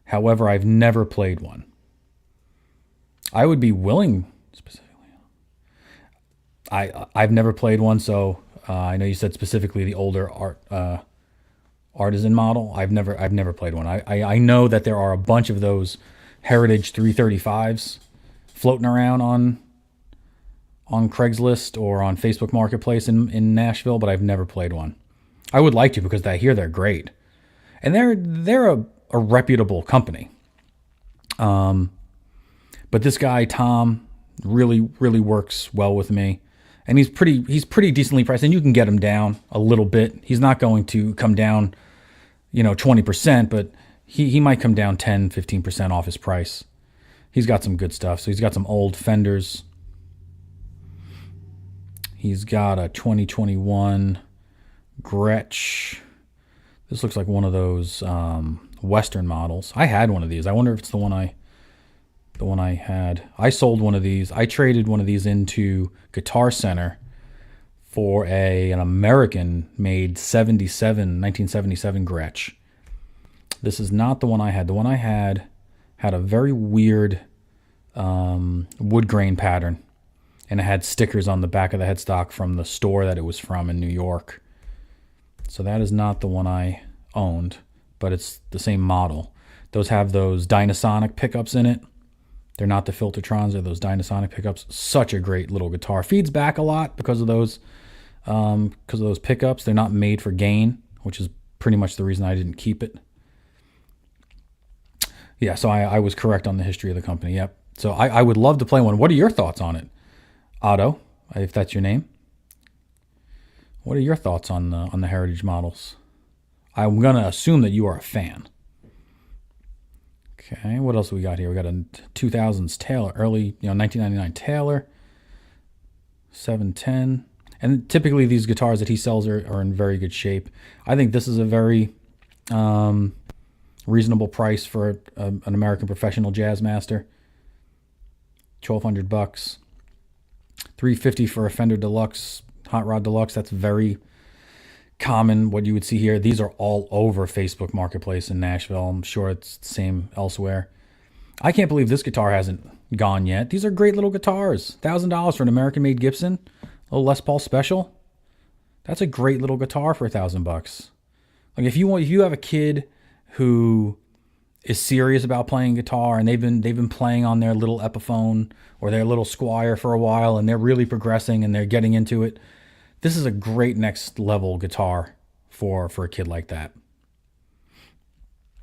Speaker 1: However, I've never played one. I would be willing, specifically. I've never played one, so I know you said specifically the older artisan model. I've never played one. I know that there are a bunch of those Heritage 335s floating around on Craigslist or on Facebook Marketplace in Nashville, but I've never played one. I would like to, because I hear they're great, and they're a reputable company. But this guy Tom really works well with me, and he's pretty decently priced, and you can get him down a little bit. He's not going to come down, 20%, but he might come down 10-15% off his price. He's got some good stuff. So he's got some old Fenders. He's got a 2021 Gretsch. This looks like one of those Western models. I had one of these. I wonder if it's the one I had. I sold one of these. I traded one of these into Guitar Center for an American-made 1977 Gretsch. This is not the one I had. The one I had a very weird wood grain pattern, and it had stickers on the back of the headstock from the store that it was from in New York. So that is not the one I owned, but it's the same model. Those have those Dynasonic pickups in it. They're not the Filtertrons, they're those Dynasonic pickups. Such a great little guitar. Feeds back a lot because of those pickups. They're not made for gain, which is pretty much the reason I didn't keep it. Yeah, so I was correct on the history of the company. Yep. So I would love to play one. What are your thoughts on it, Otto, if that's your name? What are your thoughts on the Heritage models? I'm gonna assume that you are a fan. Okay, what else we got here? We got a 2000s Taylor, early 1999 Taylor 710, and typically these guitars that he sells are in very good shape. I think this is a very reasonable price for an American Professional Jazzmaster. $1,200, $350 for a Fender Deluxe, Hot Rod Deluxe. That's very common, what you would see here. These are all over Facebook Marketplace in Nashville. I'm sure it's the same elsewhere. I can't believe this guitar hasn't gone yet. These are great little guitars. $1,000 for an American-made Gibson, a little Les Paul Special. That's a great little guitar for $1,000. Like if you have a kid who is serious about playing guitar and they've been playing on their little Epiphone or their little Squier for a while and they're really progressing and they're getting into it, this is a great next level guitar for a kid like that.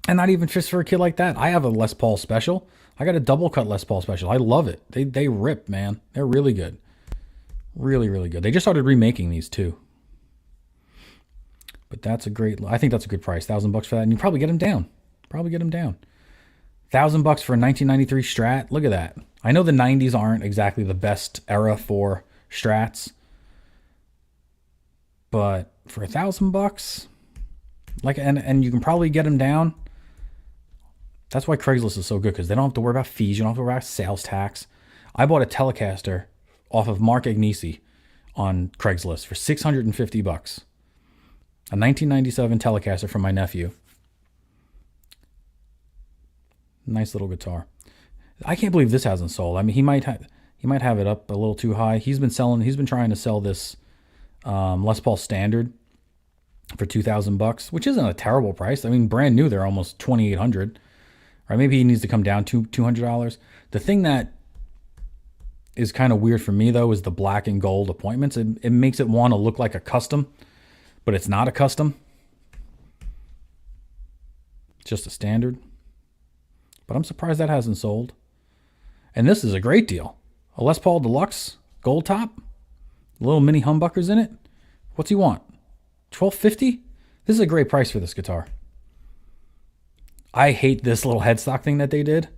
Speaker 1: And not even just for a kid like that. I have a Les Paul Special. I got a double cut Les Paul Special. I love it. They rip, man. They're really good. Really, really good. They just started remaking these too. But I think that's a good price. $1,000 for that. And you probably get them down. $1,000 for a 1993 Strat. Look at that. I know the 90s aren't exactly the best era for Strats, but for $1,000, and you can probably get them down. That's why Craigslist is so good, because they don't have to worry about fees. You don't have to worry about sales tax. I bought a Telecaster off of Mark Agnesi on Craigslist for $650. A 1997 Telecaster from my nephew. Nice little guitar. I can't believe this hasn't sold. I mean, he might have it up a little too high. He's been trying to sell this Les Paul Standard for $2,000, which isn't a terrible price. I mean, brand new, they're almost $2,800. Or maybe he needs to come down to $200. The thing that is kind of weird for me, though, is the black and gold appointments. It makes it want to look like a custom, but it's not a custom. It's just a standard. But I'm surprised that hasn't sold. And this is a great deal. A Les Paul Deluxe gold top, little mini humbuckers in it. What's he want? $1,250? This is a great price for this guitar. I hate this little headstock thing that they did.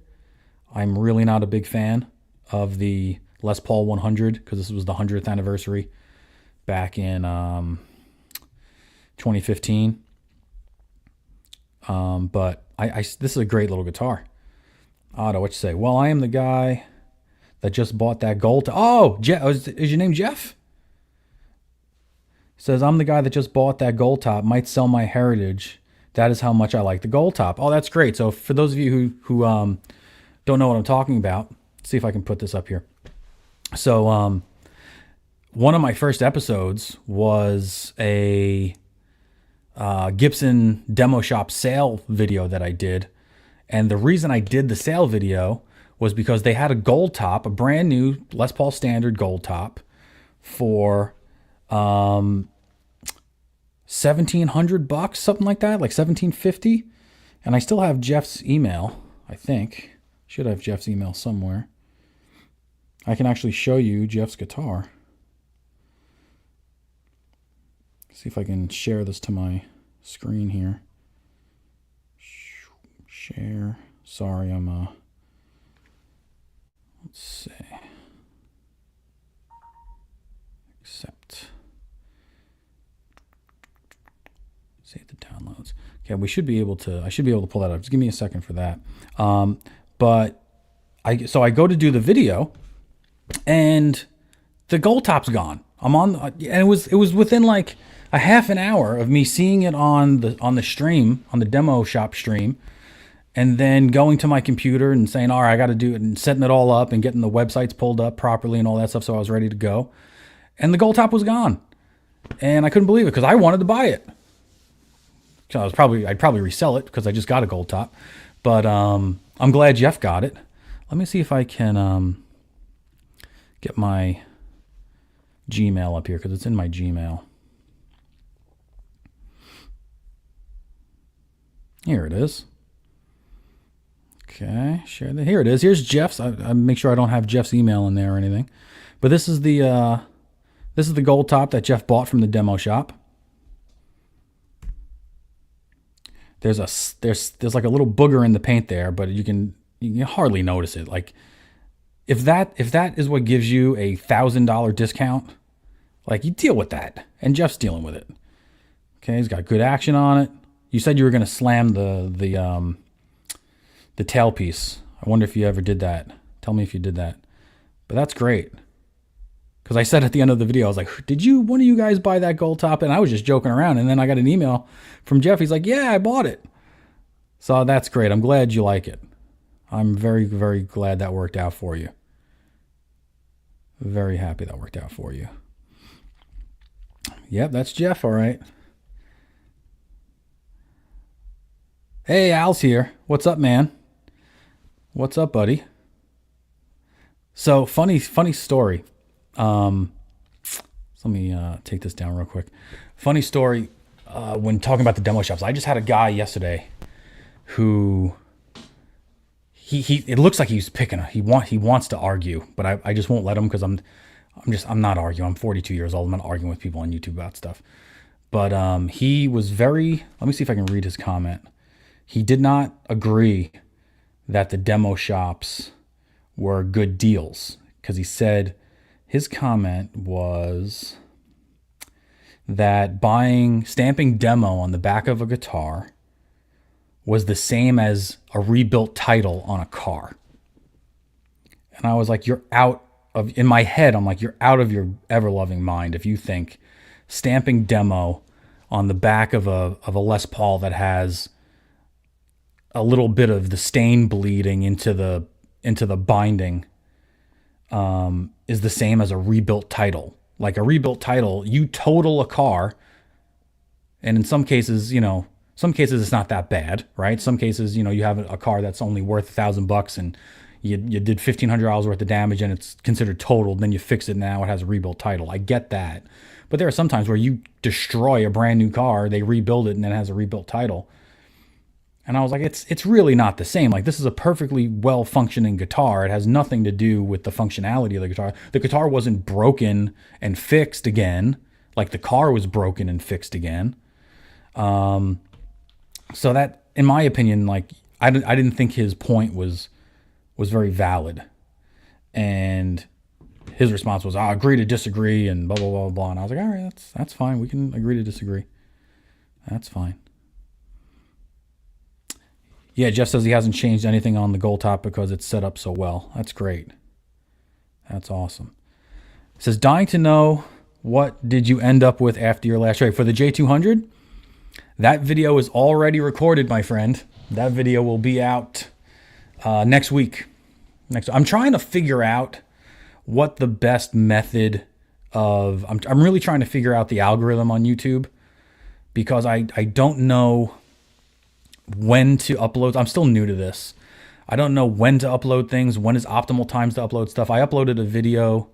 Speaker 1: I'm really not a big fan of the Les Paul 100 because this was the 100th anniversary back in 2015. But this is a great little guitar. Otto, what you say? Well, I am the guy that just bought that gold. Oh, is your name Jeff? Says, I'm the guy that just bought that gold top. Might sell my heritage. That is how much I like the gold top. Oh, that's great. So for those of you who don't know what I'm talking about, let's see if I can put this up here. So one of my first episodes was a Gibson demo shop sale video that I did. And the reason I did the sale video was because they had a gold top, a brand new Les Paul standard gold top for $1,700, something like that, like $1,750. And I still have Jeff's email, I think. Should have Jeff's email somewhere. I can actually show you Jeff's guitar. See if I can share this to my screen here. Share. Sorry, let's see. Accept. Save the downloads. Okay, I should be able to pull that up. Just give me a second for that. But I go to do the video, and the gold top's gone. And it was within like a half an hour of me seeing it on the stream, on the demo shop stream, and then going to my computer and saying, all right, I got to do it, and setting it all up and getting the websites pulled up properly and all that stuff. So I was ready to go, and the gold top was gone, and I couldn't believe it because I wanted to buy it. So I'd probably resell it because I just got a gold top, but I'm glad Jeff got it. Let me see if I can get my Gmail up here because it's in my Gmail. Here it is. Okay, share that. Here it is. Here's Jeff's. I make sure I don't have Jeff's email in there or anything. But this is the gold top that Jeff bought from the demo shop. There's like a little booger in the paint there, but you can hardly notice it. Like if that is what gives you a $1,000 discount, like you deal with that. And Jeff's dealing with it. Okay, he's got good action on it. You said you were going to slam the tailpiece. I wonder if you ever did that. Tell me if you did that. But that's great. Because I said at the end of the video, I was like, one of you guys buy that gold top? And I was just joking around. And then I got an email from Jeff. He's like, yeah, I bought it. So that's great. I'm glad you like it. I'm very, very glad that worked out for you. Very happy that worked out for you. Yep, that's Jeff, all right. Hey, Al's here. What's up, man? What's up, buddy? So funny story. Let me take this down real quick. Funny story. When talking about the demo shops, I just had a guy yesterday who it looks like he's picking. He wants to argue, but I just won't let him because I'm not arguing. I'm 42 years old. I'm not arguing with people on YouTube about stuff. But he was very. Let me see if I can read his comment. He did not agree that the demo shops were good deals because he said his comment was that stamping demo on the back of a guitar was the same as a rebuilt title on a car. And I was like, in my head, I'm like, you're out of your ever-loving mind if you think stamping demo on the back of a Les Paul that has a little bit of the stain bleeding into the binding is the same as a rebuilt title. Like a rebuilt title, you total a car, and in some cases it's not that bad, right? Some cases, you have a car that's only worth $1,000 and you did $1,500 worth of damage and it's considered totaled. Then you fix it, now it has a rebuilt title. I get that, but there are some times where you destroy a brand new car, they rebuild it, and then it has a rebuilt title. And I was like, it's really not the same. Like, this is a perfectly well-functioning guitar. It has nothing to do with the functionality of the guitar. The guitar wasn't broken and fixed again, like the car was broken and fixed again. So that, in my opinion, like I didn't think his point was very valid, and his response was, "I agree to disagree," and blah blah blah blah. And I was like, "All right, that's fine. We can agree to disagree. That's fine." Yeah, Jeff says he hasn't changed anything on the goal top because it's set up so well. That's great. That's awesome. He says, dying to know, what did you end up with after your last trade for the J200? That video is already recorded, my friend. That video will be out next week. I'm trying to figure out what the best method of. I'm really trying to figure out the algorithm on YouTube, because I don't know when to upload. I'm still new to this. I don't know when to upload things. When is optimal times to upload stuff? I uploaded a video,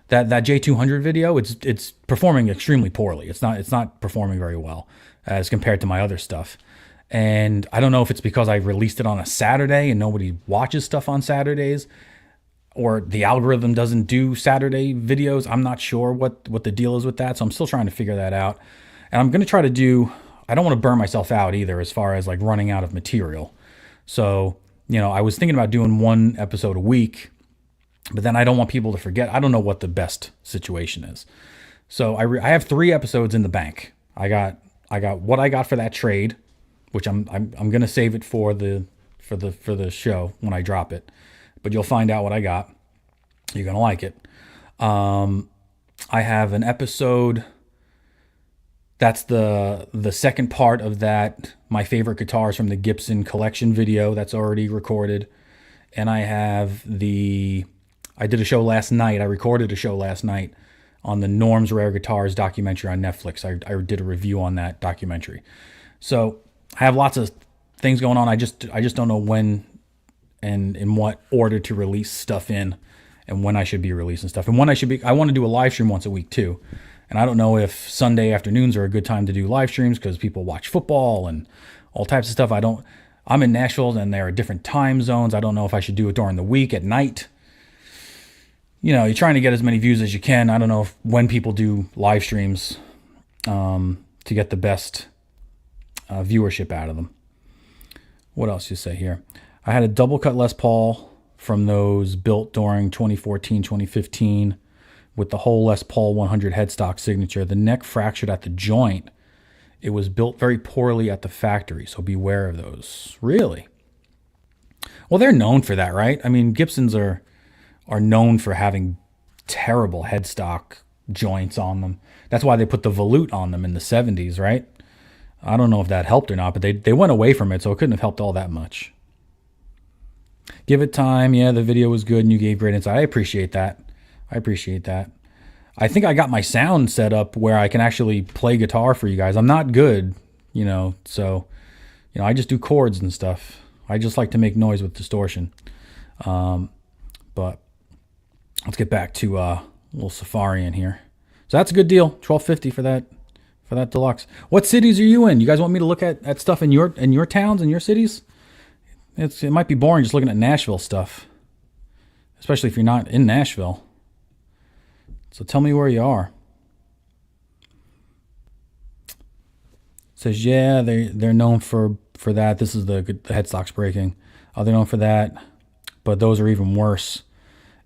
Speaker 1: that J200 video. It's performing extremely poorly. It's not performing very well as compared to my other stuff. And I don't know if it's because I released it on a Saturday and nobody watches stuff on Saturdays, or the algorithm doesn't do Saturday videos. I'm not sure what the deal is with that. So I'm still trying to figure that out. And I'm going to try to do, I don't want to burn myself out either as far as like running out of material. So, I was thinking about doing one episode a week, but then I don't want people to forget. I don't know what the best situation is. So I have 3 episodes in the bank. I got what I got for that trade, which I'm going to save it for the show when I drop it. But you'll find out what I got. You're going to like it. I have an episode that's the second part of that, my favorite guitars from the Gibson collection video, that's already recorded. And I did a show last night. I recorded a show last night on the Norm's Rare Guitars documentary on Netflix. I did a review on that documentary. So I have lots of things going on. I just don't know when and in what order to release stuff in, and when I should be releasing stuff, and when I want to do a live stream once a week too. And I don't know if Sunday afternoons are a good time to do live streams, because people watch football and all types of stuff. I'm in Nashville and there are different time zones. I don't know if I should do it during the week at night. You're trying to get as many views as you can. I don't know when people do live streams to get the best viewership out of them. What else you say here? I had a double cut Les Paul from those built during 2014, 2015 with the whole Les Paul 100 headstock signature. The neck fractured at the joint. It was built very poorly at the factory, so beware of those. Really? Well, they're known for that, right? I mean, Gibsons are known for having terrible headstock joints on them. That's why they put the volute on them in the 70s, right? I don't know if that helped or not, but they went away from it, so it couldn't have helped all that much. Give it time. Yeah, the video was good and you gave great insight. I appreciate that. I think I got my sound set up where I can actually play guitar for you guys. I'm not good, so, I just do chords and stuff. I just like to make noise with distortion. But let's get back to little Safari in here. So that's a good deal. $12.50 for that deluxe. What cities are you in? You guys want me to look at stuff in your towns and your cities? It might be boring just looking at Nashville stuff, especially if you're not in Nashville. So tell me where you are. It says, yeah, they're known for that. This is the headstock's breaking. They're known for that, but those are even worse.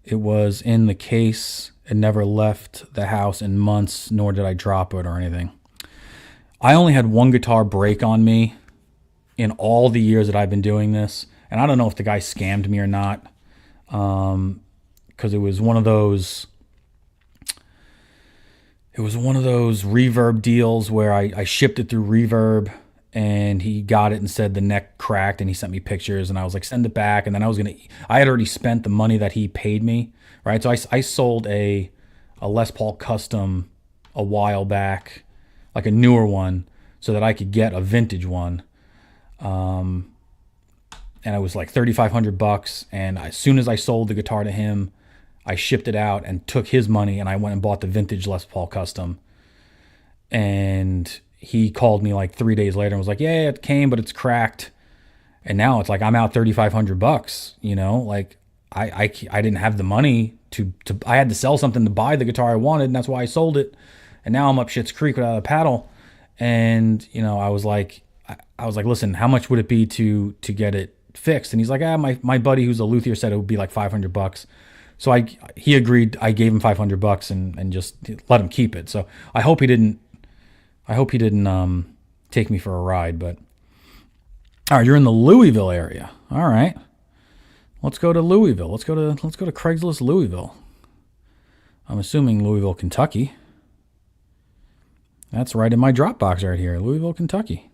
Speaker 1: It was in the case. It never left the house in months, nor did I drop it or anything. I only had one guitar break on me in all the years that I've been doing this. And I don't know if the guy scammed me or not, because it was one of those Reverb deals where I shipped it through Reverb, and he got it and said the neck cracked, and he sent me pictures, and I was like, send it back. And then I had already spent the money that he paid me, right? So I sold a Les Paul Custom a while back, like a newer one, so that I could get a vintage one. And it was like $3,500. And as soon as I sold the guitar to him, I shipped it out and took his money, and I went and bought the vintage Les Paul Custom. And he called me like 3 days later and was like, yeah, it came, but it's cracked. And now it's like, I'm out $3,500, like I didn't have the money to I had to sell something to buy the guitar I wanted. And that's why I sold it. And now I'm up shit's creek without a paddle. And I was like, listen, how much would it be to get it fixed? And he's like, my buddy who's a luthier said it would be like $500. So he agreed. I gave him $500 and just let him keep it. So I hope he didn't take me for a ride. But all right, you're in the Louisville area. All right, let's go to Louisville. Let's go to Craigslist Louisville. I'm assuming Louisville, Kentucky. That's right in my Dropbox right here, Louisville, Kentucky.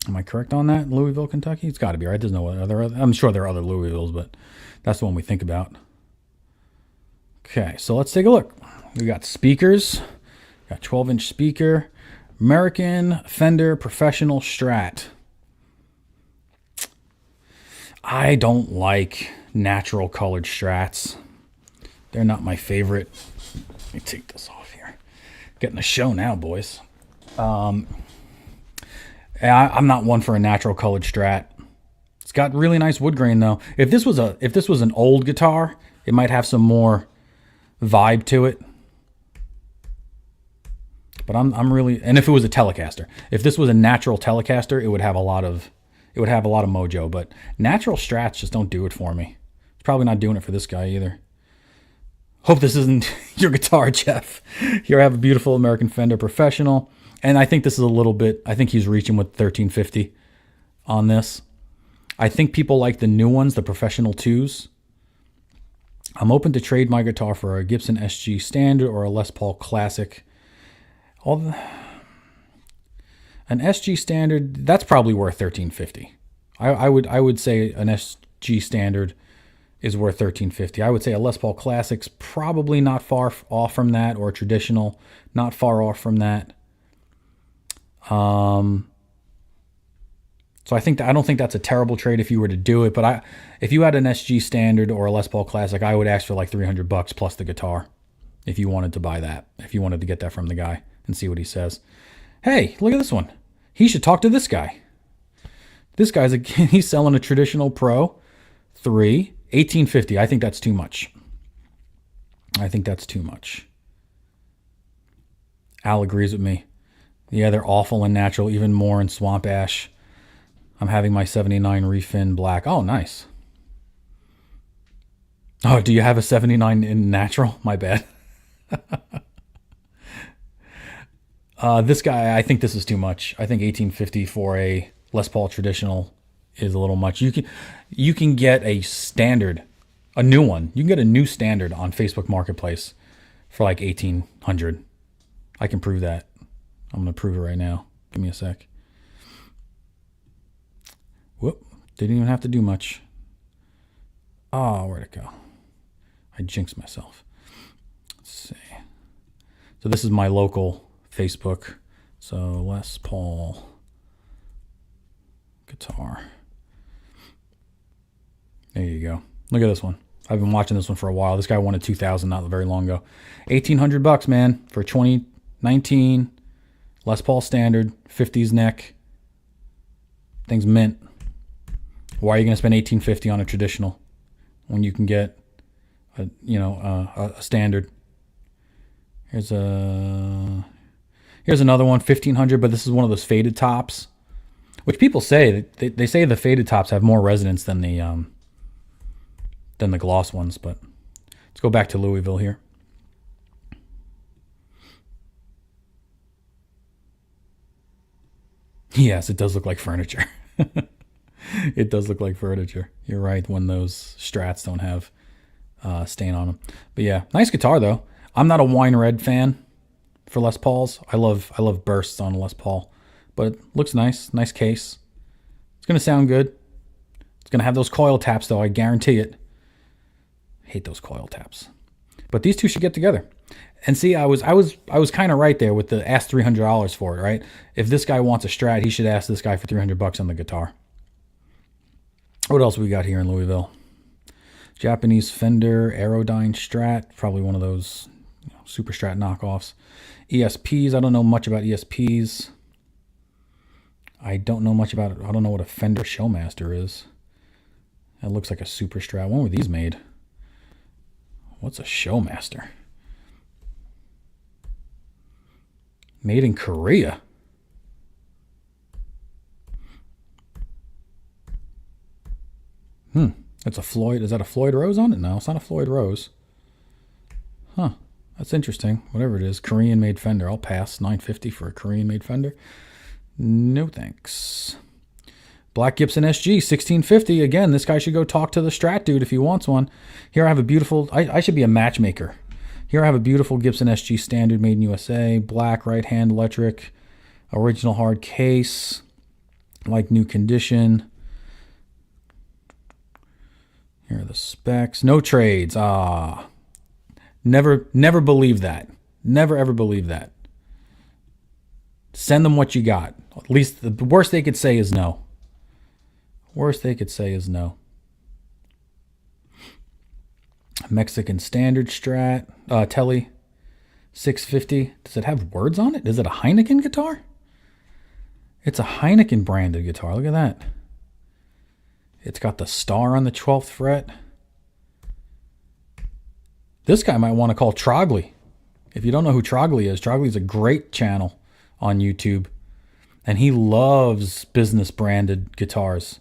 Speaker 1: Am I correct on that? Louisville, Kentucky? It's got to be, right? There's no other. I'm sure there are other Louisvilles, but that's the one we think about. Okay, so let's take a look. We got speakers. Got 12-inch speaker. American Fender Professional Strat. I don't like natural colored Strats. They're not my favorite. Let me take this off here. Getting a show now, boys. I'm not one for a natural colored Strat. It's got really nice wood grain though. If this was an old guitar, it might have some more vibe to it. But I'm really, and if it was a Telecaster, if this was a natural Telecaster, it would have a lot of mojo. But natural Strats just don't do it for me. It's probably not doing it for this guy either. Hope this isn't your guitar, Jeff. Here I have a beautiful American Fender Professional. And I think this is a little bit, I think he's reaching with 1350 on this. I think people like the new ones, the Professional 2s. I'm open to trade my guitar for a Gibson SG Standard or a Les Paul Classic. An SG Standard, that's probably worth $1350. I would say an SG Standard is worth $1350. I would say a Les Paul Classic's probably not far off from that, or a traditional, not far off from that. So I don't think that's a terrible trade if you were to do it. But if you had an SG Standard or a Les Paul Classic, I would ask for like $300 plus the guitar if you wanted to buy that. If you wanted to get that from the guy and see what he says. Hey, look at this one. He should talk to this guy. This guy's he's selling a traditional Pro 3, $1850. I think that's too much. Al agrees with me. Yeah, they're awful and natural, even more in Swamp Ash. I'm having my 79 Refin Black. Oh, nice. Oh, do you have a 79 in natural? My bad. This guy, I think this is too much. I think $1850 for a Les Paul traditional is a little much. You can get a standard, a new one. You can get a new standard on Facebook Marketplace for like $1,800. I can prove that. I'm going to prove it right now. Give me a sec. Whoop. Didn't even have to do much. Oh, where'd it go? I jinxed myself. Let's see. So this is my local Facebook. So Les Paul guitar. There you go. Look at this one. I've been watching this one for a while. This guy won a 2000 not very long ago. $1,800, man, for 2019 Les Paul Standard, 50s neck. Thing's mint. Why are you going to spend $1,850 on a traditional when you can get a standard? Here's another one, $1,500, but this is one of those faded tops, which people say they say the faded tops have more resonance than the gloss ones. But let's go back to Louisville here. Yes, it does look like furniture. It does look like furniture. You're right, when those Strats don't have stain on them. But yeah, nice guitar though. I'm not a wine red fan for Les Pauls. I love bursts on Les Paul, but it looks nice. Nice case. It's gonna sound good. It's gonna have those coil taps though. I guarantee it. Hate those coil taps. But these two should get together. And see, I was kind of right there with the ask $300 for it, right? If this guy wants a Strat, he should ask this guy for $300 on the guitar. What else we got here in Louisville? Japanese Fender Aerodyne Strat, probably one of those Super Strat knockoffs. ESPs, I don't know much about ESPs. I don't know much about it. I don't know what a Fender Showmaster is. That looks like a Super Strat. When were these made? What's a Showmaster? Made in Korea. That's a Floyd. Is that a Floyd Rose on it? No, it's not a Floyd Rose. Huh. That's interesting. Whatever it is. Korean made fender. I'll pass. $950 for a Korean made fender. No thanks. Black Gibson SG, $1650. Again, this guy should go talk to the Strat dude if he wants one. Here I have a beautiful, I should be a matchmaker. Here I have a beautiful Gibson SG Standard made in USA. Black, right hand electric. Original hard case. Like new condition. Here are the specs. No trades. Never believe that. Never ever believe that. Send them what you got. At least the worst they could say is no. Worst they could say is no. Mexican Standard Strat. Tele. $650. Does it have words on it? Is it a Heineken guitar? It's a Heineken branded guitar. Look at that. It's got the star on the 12th fret. This guy might want to call Trogly. If you don't know who Trogly is, Trogly's a great channel on YouTube. And he loves business branded guitars.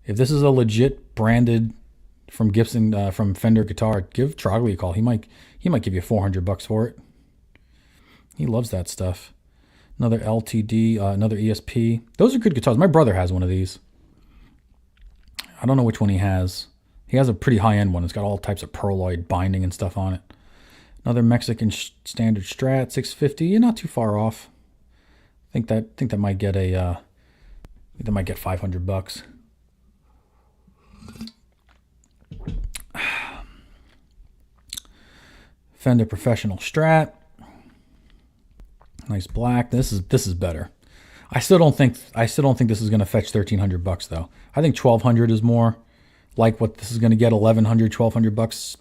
Speaker 1: If this is a legit branded from Gibson, from Fender guitar, give Trogly a call. He might give you $400 for it. He loves that stuff. Another LTD, another ESP. Those are good guitars. My brother has one of these. I don't know which one he has. He has a pretty high-end one. It's got all types of pearloid binding and stuff on it. Another Mexican Standard Strat, $650. You're not too far off. I think that might get that might get $500. Fender Professional Strat. Nice black. This is better. I still don't think this is going to fetch $1,300 though. I think $1,200 is more like what this is going to get. $1,100, $1,200.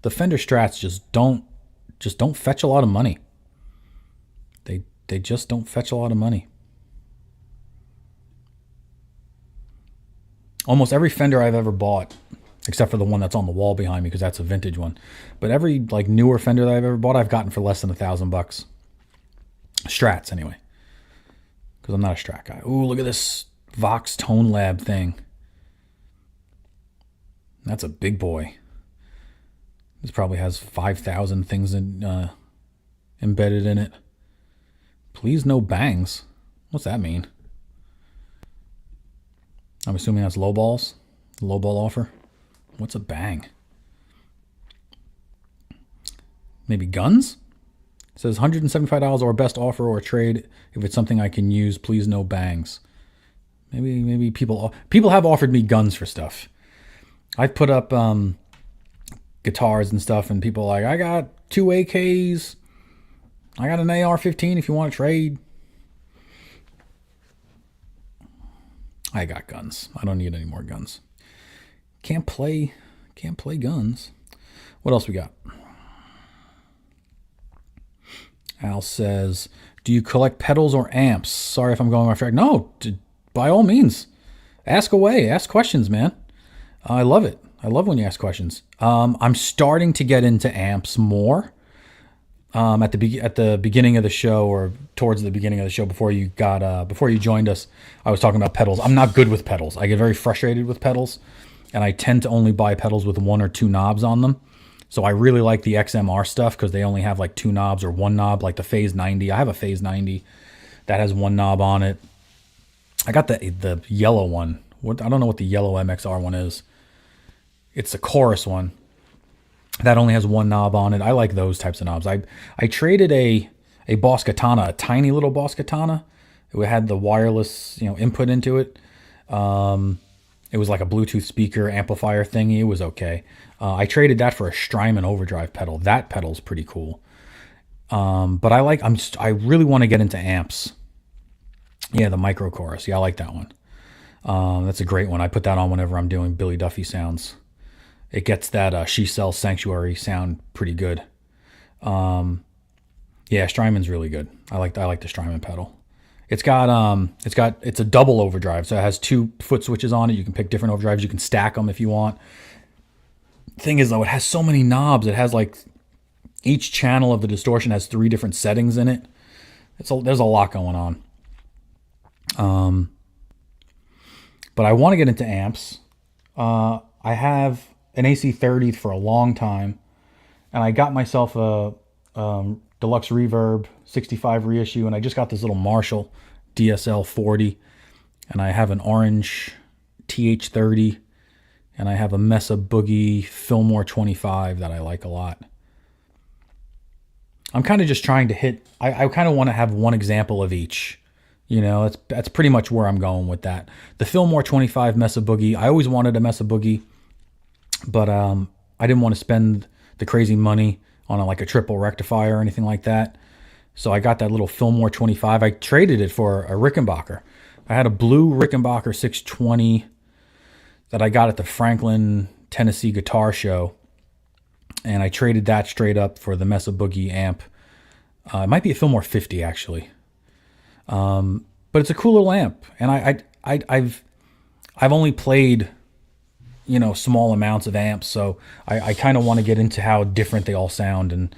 Speaker 1: The Fender Strats just don't fetch a lot of money. They just don't fetch a lot of money. Almost every Fender I've ever bought, except for the one that's on the wall behind me because that's a vintage one, but every like newer Fender that I've ever bought, I've gotten for less than $1,000. Strats anyway. Because I'm not a Strat guy. Ooh, look at this Vox Tone Lab thing. That's a big boy. This probably has 5,000 things embedded in it. Please no bangs. What's that mean? I'm assuming that's low balls. Low ball offer. What's a bang? Maybe guns? It says $175 or best offer or trade. If it's something I can use, please no bangs. Maybe people have offered me guns for stuff. I've put up guitars and stuff, and people are like, I got 2 AKs. I got an AR-15 if you want to trade. I got guns. I don't need any more guns. Can't play guns. What else we got? Al says, do you collect pedals or amps? Sorry if I'm going off track. No, by all means. Ask away. Ask questions, man. I love it. I love when you ask questions. I'm starting to get into amps more. At the beginning of the show, or towards the beginning of the show, before you joined us, I was talking about pedals. I'm not good with pedals. I get very frustrated with pedals, and I tend to only buy pedals with 1 or 2 knobs on them. So I really like the XMR stuff because they only have like 2 knobs or 1 knob, like the Phase 90. I have a Phase 90 that has 1 knob on it. I got the yellow one. I don't know what the yellow MXR one is. It's the chorus one. That only has 1 knob on it. I like those types of knobs. I traded a Boss Katana, a tiny little Boss Katana. It had the wireless, input into it. It was like a Bluetooth speaker amplifier thingy. It was okay. I traded that for a Strymon overdrive pedal. That pedal's pretty cool. But I really want to get into amps. Yeah, the Micro Chorus. Yeah, I like that one. That's a great one. I put that on whenever I'm doing Billy Duffy sounds. It gets that She Sells Sanctuary sound pretty good. Yeah, Strymon's really good. I like the Strymon pedal. It's a double overdrive, so it has 2 foot switches on it. You can pick different overdrives. You can stack them if you want. Thing is though, it has so many knobs. It has like each channel of the distortion has 3 different settings in it. there's a lot going on. But I want to get into amps. I have an AC30 for a long time, and I got myself a Deluxe Reverb 65 reissue, and I just got this little Marshall DSL 40, and I have an orange TH30, and I have a Mesa Boogie Fillmore 25 that I like a lot. I'm kind of just trying to hit, I kind of want to have one example of each. You know, that's pretty much where I'm going with that. The Fillmore 25 Mesa Boogie, I always wanted a Mesa Boogie, but I didn't want to spend the crazy money on like a triple rectifier or anything like that. So I got that little Fillmore 25. I traded it for a Rickenbacker. I had a blue Rickenbacker 620 that I got at the Franklin, Tennessee Guitar Show, and I traded that straight up for the Mesa Boogie amp. It might be a Fillmore 50 actually. But it's a cool little amp, and I've only played, you know, small amounts of amps, so I kind of want to get into how different they all sound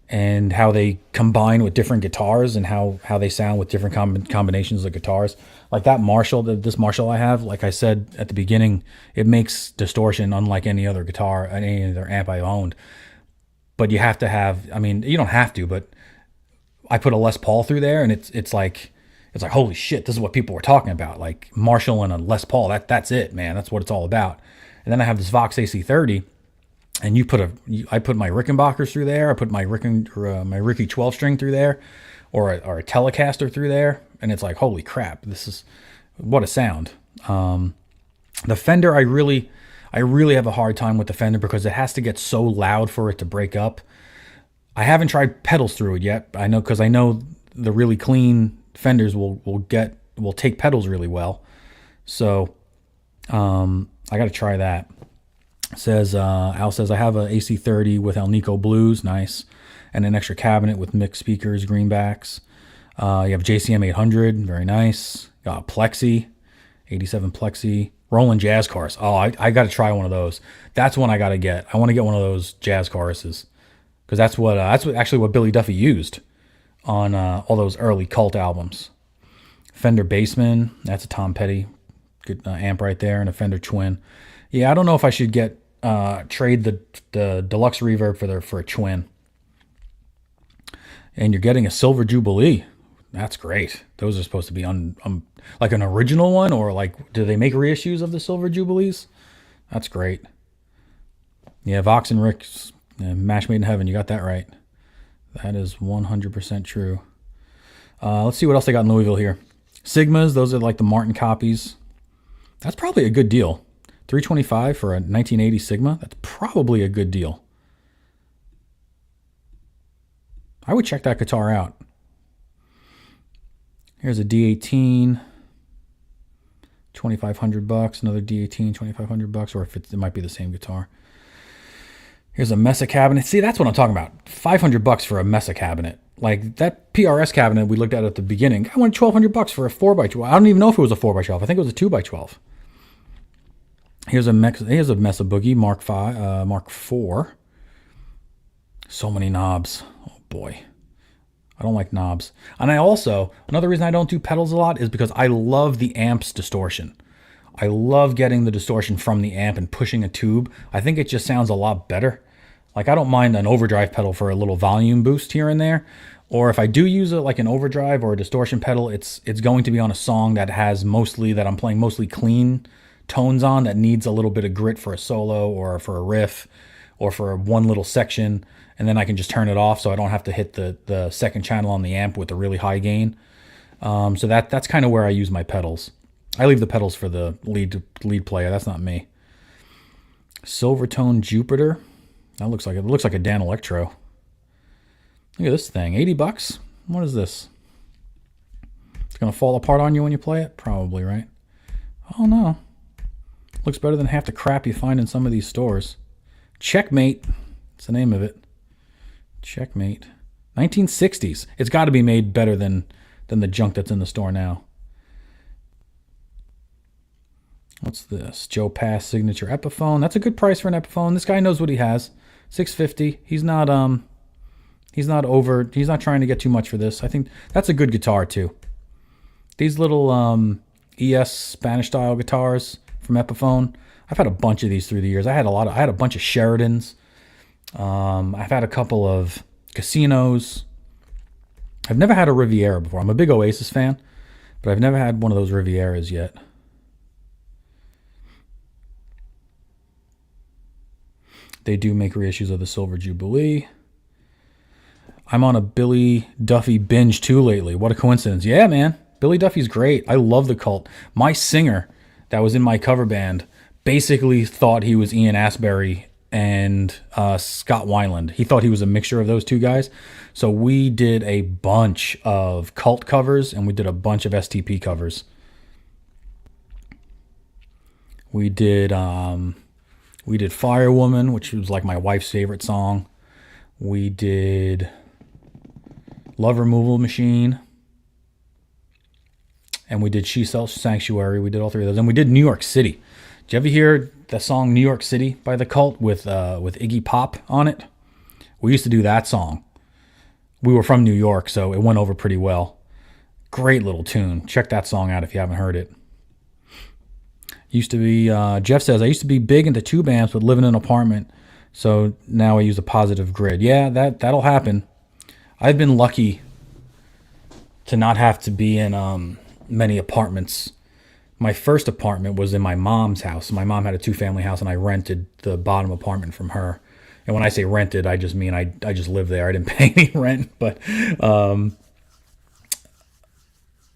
Speaker 1: and how they combine with different guitars and how they sound with different combinations of guitars. Like that Marshall, this Marshall I have, like I said at the beginning, it makes distortion unlike any other guitar, any other amp I've owned. But you have to have, I mean, you don't have to, but I put a Les Paul through there, and it's like holy shit, this is what people were talking about. Like Marshall and a Les Paul, that's it, man. That's what it's all about. And then I have this Vox AC30, and I put my Rickenbackers through there. I put my Ricky 12 string through there, or a Telecaster through there, and it's like holy crap, this is what a sound. The Fender, I really have a hard time with the Fender because it has to get so loud for it to break up. I haven't tried pedals through it yet. I know the really clean Fenders will take pedals really well. So I got to try that. Al says I have a AC30 with Alnico Blues, nice, and an extra cabinet with mixed speakers, greenbacks. You have JCM 800, very nice. Got Plexi, 87 Plexi. Roland Jazz Chorus. Oh, I got to try one of those. That's one I got to get. I want to get one of those jazz choruses. Because that's actually what Billy Duffy used on all those early Cult albums. Fender Bassman, that's a Tom Petty good amp right there, and a Fender Twin. Yeah, I don't know if I should trade the Deluxe Reverb for a Twin. And you're getting a Silver Jubilee. That's great. Those are supposed to be like an original one, or like, do they make reissues of the Silver Jubilees? That's great. Yeah, Vox and Rick's Match Made in Heaven. You got that right. That is 100% true. Let's see what else they got in Louisville here. Sigmas, those are like the Martin copies. That's probably a good deal. $325 for a 1980 Sigma. That's probably a good deal. I would check that guitar out. Here's a D18, $2,500. Another D18, $2,500, or if it might be the same guitar. Here's a Mesa cabinet. See, that's what I'm talking about. $500 for a Mesa cabinet. Like that PRS cabinet we looked at the beginning. I wanted $1,200 for a 4x12. I don't even know if it was a 4x12. I think it was a 2x12. Here's a Mesa Boogie Mark IV. So many knobs. Oh boy. I don't like knobs. And another reason I don't do pedals a lot is because I love the amp's distortion. I love getting the distortion from the amp and pushing a tube. I think it just sounds a lot better. Like I don't mind an overdrive pedal for a little volume boost here and there. Or if I do use it like an overdrive or a distortion pedal, it's going to be on a song that I'm playing mostly clean tones on, that needs a little bit of grit for a solo or for a riff or for one little section. And then I can just turn it off so I don't have to hit the second channel on the amp with a really high gain. So that's kind of where I use my pedals. I leave the pedals for the lead player. That's not me. Silvertone Jupiter. That looks like a Dan Electro. Look at this thing. $80. What is this? It's gonna fall apart on you when you play it? Probably, right? Oh no. Looks better than half the crap you find in some of these stores. Checkmate. That's the name of it. Checkmate. 1960s. It's got to be made better than the junk that's in the store now. What's this? Joe Pass signature Epiphone. That's a good price for an Epiphone. This guy knows what he has. $650. He's He's not over. He's not trying to get too much for this. I think that's a good guitar too. These little ES Spanish style guitars from Epiphone. I've had a bunch of these through the years. I had a bunch of Sheridans. I've had a couple of Casinos. I've never had a Riviera before. I'm a big Oasis fan, but I've never had one of those Rivieras yet. They do make reissues of the Silver Jubilee. I'm on a Billy Duffy binge too lately. What a coincidence. Yeah, man. Billy Duffy's great. I love the Cult. My singer that was in my cover band basically thought he was Ian Astbury and Scott Weiland. He thought he was a mixture of those two guys. So we did a bunch of Cult covers and we did a bunch of STP covers. We did Firewoman, which was like my wife's favorite song. We did Love Removal Machine. And we did She Sells Sanctuary. We did all three of those. And we did New York City. Did you ever hear the song New York City by The Cult with Iggy Pop on it? We used to do that song. We were from New York, so it went over pretty well. Great little tune. Check that song out if you haven't heard it. Used to be, Jeff says, I used to be big into tube amps but live in an apartment. So now I use a positive grid. Yeah, that'll happen. I've been lucky to not have to be in many apartments. My first apartment was in my mom's house. My mom had a 2-family house, and I rented the bottom apartment from her. And when I say rented, I just mean I just lived there. I didn't pay any rent, but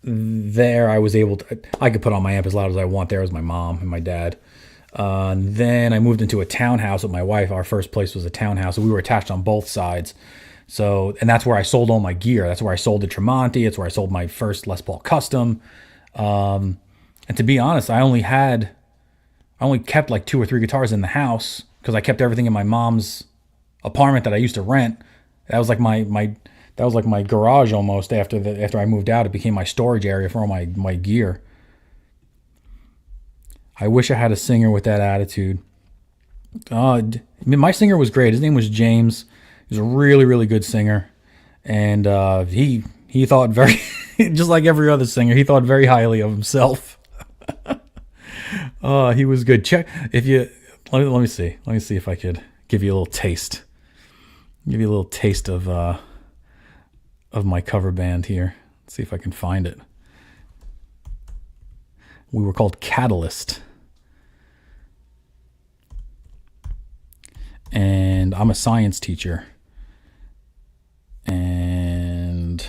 Speaker 1: there I was able to. I could put on my amp as loud as I want. There was my mom and my dad. Then I moved into a townhouse with my wife. Our first place was a townhouse, so we were attached on both sides. So, and that's where I sold all my gear. That's where I sold the Tremonti. It's where I sold my first Les Paul Custom. And to be honest, I only kept like 2 or 3 guitars in the house because I kept everything in my mom's apartment that I used to rent. That was like my garage almost. After I moved out, it became my storage area for all my gear. I wish I had a singer with that attitude. My singer was great. His name was James. He was a really, really good singer. And he thought very, just like every other singer, he thought very highly of himself. He was good. Let me see. Let me see if I could give you a little taste. Give you a little taste of my cover band here. Let's see if I can find it. We were called Catalyst. And I'm a science teacher. And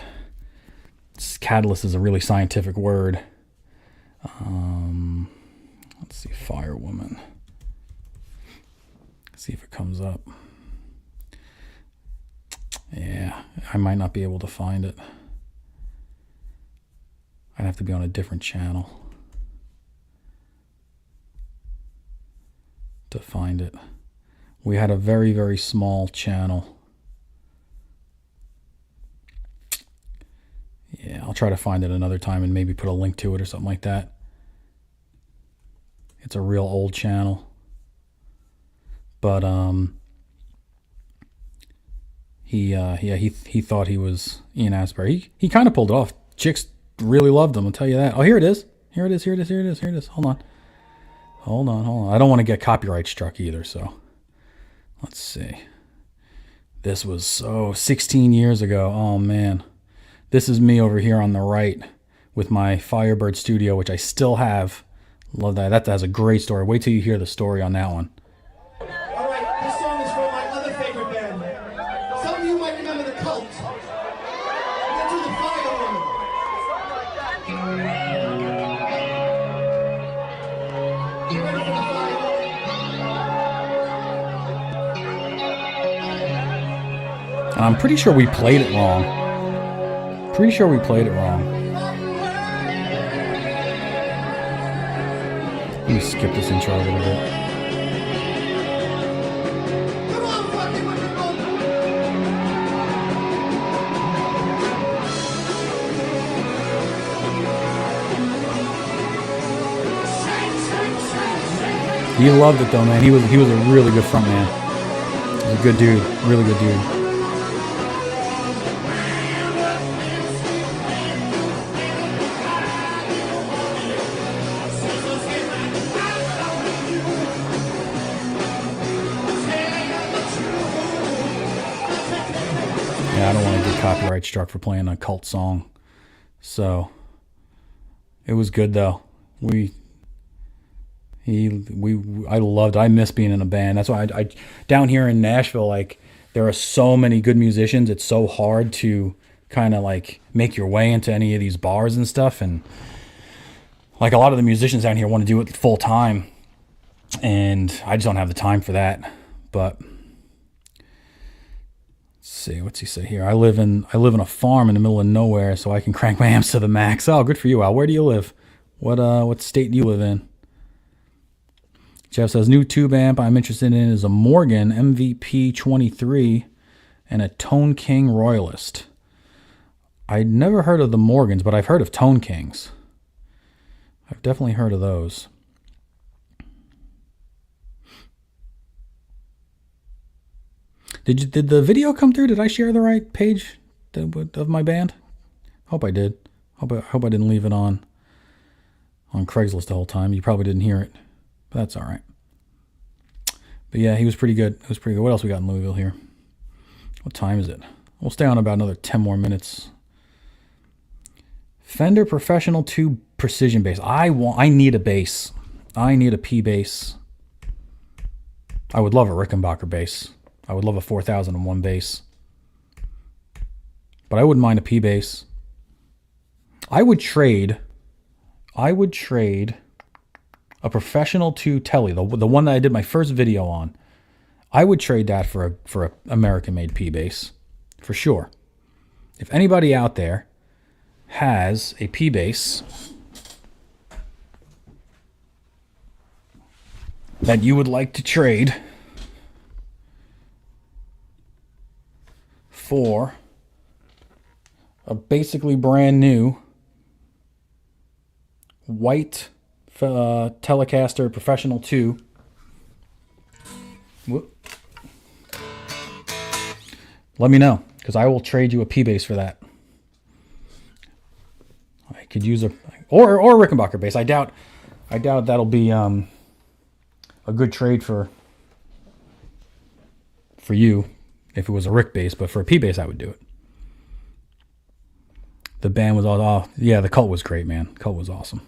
Speaker 1: catalyst is a really scientific word. Let's see, Firewoman. See if it comes up. Yeah, I might not be able to find it. I'd have to be on a different channel to find it. We had a very, very small channel. Yeah, I'll try to find it another time and maybe put a link to it or something like that. It's a real old channel. But he thought he was Ian Astbury. He kind of pulled it off. Chicks really loved him, I'll tell you that. Oh, here it is. Here it is. Hold on. I don't want to get copyright struck either, so let's see. This was 16 years ago. Oh man. This is me over here on the right with my Firebird Studio, which I still have. Love that. That has a great story. Wait till you hear the story on that one.
Speaker 2: All right, this song is from my other favorite band. Some of you might remember The Cult. Let's do the Firewoman. You ready for the Firewoman?
Speaker 1: And I'm pretty sure we played it wrong. Pretty sure we played it wrong. Let me skip this intro a little bit.
Speaker 2: Come on, fucking with the boat.
Speaker 1: He loved it though, man. He was a really good front man. He was a good dude, really good dude. copyright struck for playing a cult song. So it was good though. I miss being in a band. That's why I down here in Nashville, like there are so many good musicians. It's so hard to kind of like make your way into any of these bars and stuff. And like a lot of the musicians down here want to do it full time, and I just don't have the time for that. But let's see, what's he say here? I live in a farm in the middle of nowhere, so I can crank my amps to the max. Oh, good for you, Al. Where do you live? What state do you live in? Jeff says, new tube amp I'm interested in is a Morgan MVP 23 and a Tone King Royalist. I'd never heard of the Morgans, but I've heard of Tone Kings. I've definitely heard of those. Did the video come through? Did I share the right page of my band? Hope I did. Hope I didn't leave it on Craigslist the whole time. You probably didn't hear it, but that's all right. But yeah, he was pretty good. It was pretty good. What else we got in Louisville here? What time is it? We'll stay on about another 10 more minutes. Fender Professional 2 Precision Bass. I need a bass. I need a P bass. I would love a Rickenbacker bass. I would love a 4001 bass. But I wouldn't mind a P bass. I would trade a Professional 2 Telly, the one that I did my first video on. I would trade that for a American-made P bass, for sure. If anybody out there has a P bass that you would like to trade for a basically brand new white Telecaster Professional 2. Let me know, because I will trade you a P bass for that. I could use a or a Rickenbacker bass. I doubt that'll be a good trade for you if it was a Rick bass, but for a P bass I would do it. The band was all yeah, the Cult was great, man. Cult was awesome.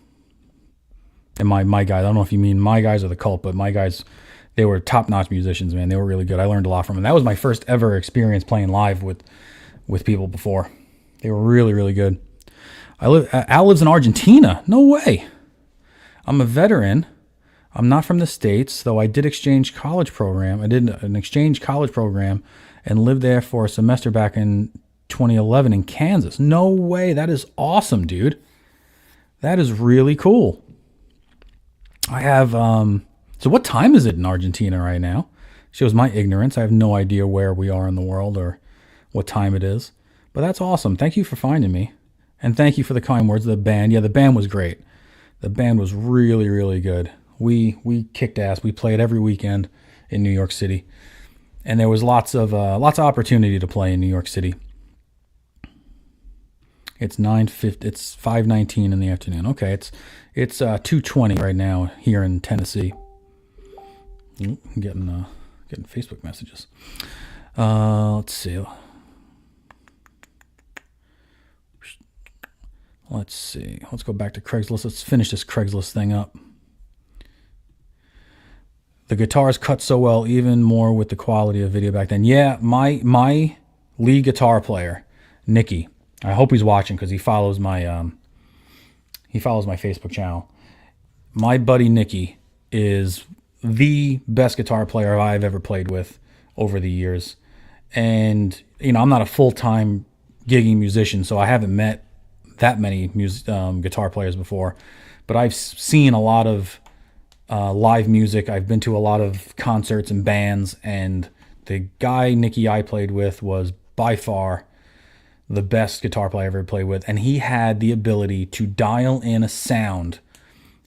Speaker 1: And my guys, I don't know if you mean my guys or the Cult, but my guys, they were top-notch musicians, man. They were really good. I learned a lot from them. That was my first ever experience playing live with people before. They were really, really good. Al lives in Argentina. No way. I'm a veteran. I'm not from the States, though I did exchange college program. I did an exchange college program and lived there for a semester back in 2011 in Kansas. No way. That is awesome, dude. That is really cool. I have, so what time is it in Argentina right now? Shows my ignorance. I have no idea where we are in the world or what time it is. But that's awesome. Thank you for finding me. And thank you for the kind words of the band. Yeah, the band was great. The band was really, really good. We kicked ass. We played every weekend in New York City. And there was lots of opportunity to play in New York City. It's 5:19 in the afternoon. Okay, it's 2:20 right now here in Tennessee. I'm getting Facebook messages. Let's see. Let's go back to Craigslist. Let's finish this Craigslist thing up. The guitars cut so well, even more with the quality of video back then. Yeah, my lead guitar player, Nicky. I hope he's watching because he follows my Facebook channel. My buddy Nicky is the best guitar player I've ever played with over the years. And, I'm not a full-time gigging musician, so I haven't met that many guitar players before. But I've seen a lot of live music. I've been to a lot of concerts and bands, and the guy Nicky I played with was by far the best guitar player I've ever played with. And he had the ability to dial in a sound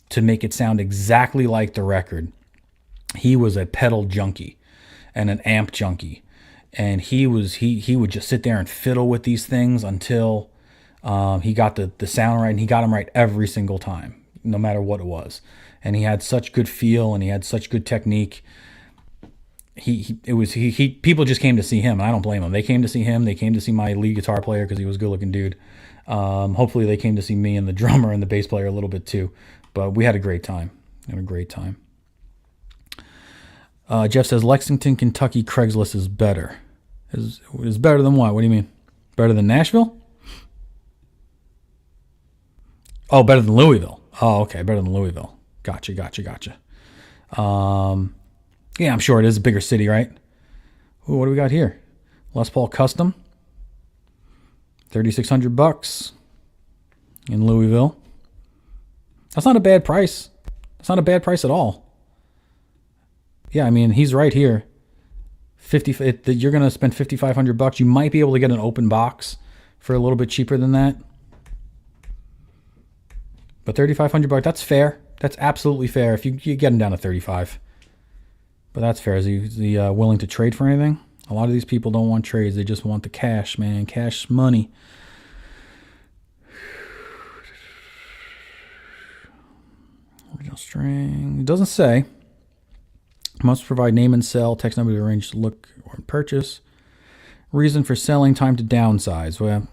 Speaker 1: to make it sound exactly like the record. He was a pedal junkie and an amp junkie. And he would just sit there and fiddle with these things until he got the sound right, and he got them right every single time, no matter what it was. And he had such good feel, and he had such good technique. people just came to see him, and I don't blame them. They came to see him. They came to see my lead guitar player because he was a good looking dude. Hopefully they came to see me and the drummer and the bass player a little bit too. But we had a great time. Jeff says Lexington, Kentucky Craigslist is better. Is better than what? What do you mean? Better than Nashville? Oh, better than Louisville. Oh, okay, better than Louisville. Gotcha. Yeah, I'm sure it is a bigger city, right? Ooh, what do we got here? Les Paul Custom, $3,600 in Louisville. That's not a bad price. That's not a bad price at all. Yeah, I mean, he's right here. You're gonna spend $5,500. You might be able to get an open box for a little bit cheaper than that. But $3,500, that's fair. That's absolutely fair. If you get him down to 35, but that's fair. Is he willing to trade for anything? A lot of these people don't want trades. They just want the cash, man. Cash money. Original string. It doesn't say. Must provide name and sell, text number to arrange to look or purchase. Reason for selling, time to downsize. Well,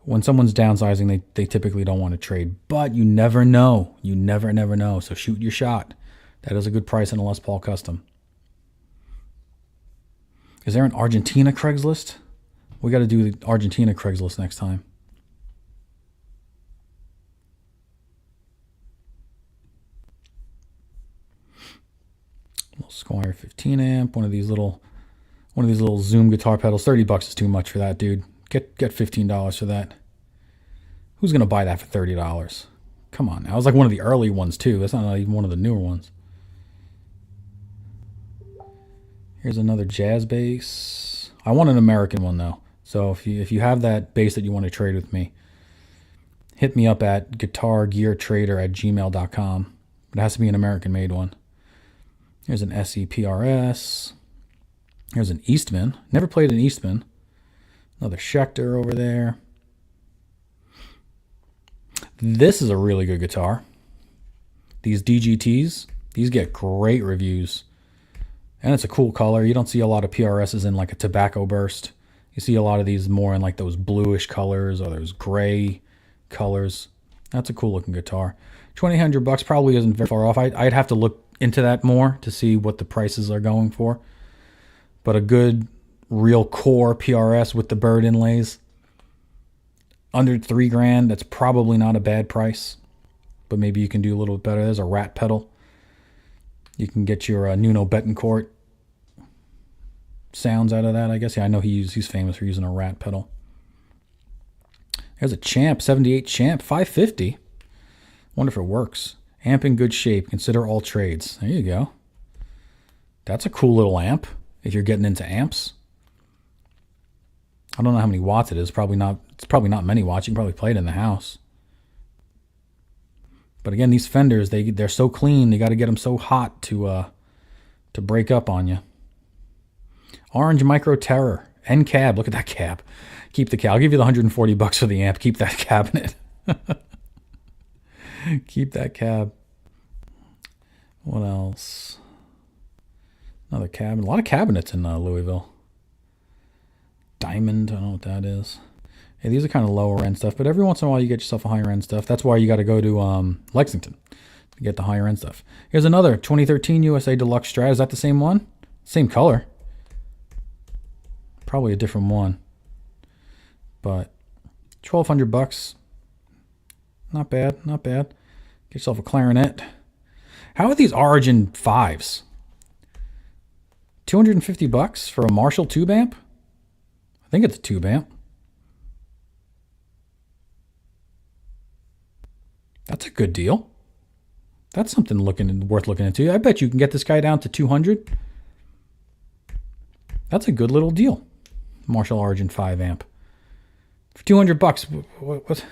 Speaker 1: when someone's downsizing, they typically don't want to trade. But you never know. You never know. So shoot your shot. That is a good price on a Les Paul Custom. Is there an Argentina Craigslist? We got to do the Argentina Craigslist next time. Little Squire 15 amp, one of these little Zoom guitar pedals. $30 is too much for that, dude. Get $15 for that. Who's gonna buy that for $30? Come on now. It was like one of the early ones too. That's not even one of the newer ones. Here's another jazz bass. I want an American one though. So if you have that bass that you want to trade with me, hit me up at guitargeartrader@gmail.com. It has to be an American made one. Here's an SE PRS. Here's an Eastman. Never played an Eastman. Another Schecter over there. This is a really good guitar. These DGTs, these get great reviews. And it's a cool color. You don't see a lot of PRSs in like a tobacco burst. You see a lot of these more in like those bluish colors or those gray colors. That's a cool looking guitar. $2,800 probably isn't very far off. I'd have to look into that more to see what the prices are going for. But a good real core PRS with the bird inlays under $3,000, that's probably not a bad price. But maybe you can do a little bit better. There's a rat pedal. You can get your Nuno Betancourt sounds out of that, I guess. Yeah, I know he's famous for using a rat pedal. There's a Champ, 78 Champ, $550. Wonder if it works. Amp in good shape. Consider all trades. There you go. That's a cool little amp if you're getting into amps. I don't know how many watts it is. It's probably not many watts. You can probably play it in the house. But again, these Fenders, they're so clean. You got to get them so hot to break up on you. Orange Micro Terror. End cab. Look at that cab. Keep the cab. I'll give you the $140 for the amp. Keep that cabinet. Keep that cab. What else? Another cabinet. A lot of cabinets in Louisville. Diamond. I don't know what that is. Hey, these are kind of lower end stuff, but every once in a while you get yourself a higher end stuff. That's why you got to go to Lexington to get the higher end stuff. Here's another 2013 USA Deluxe Strat. Is that the same one? Same color. Probably a different one. But $1,200. Not bad, not bad. Get yourself a clarinet. How are these Origin 5s? $250 for a Marshall tube amp? I think it's a tube amp. That's a good deal. That's something worth looking into. I bet you can get this guy down to $200. That's a good little deal. Marshall Origin 5 amp. For $200. What?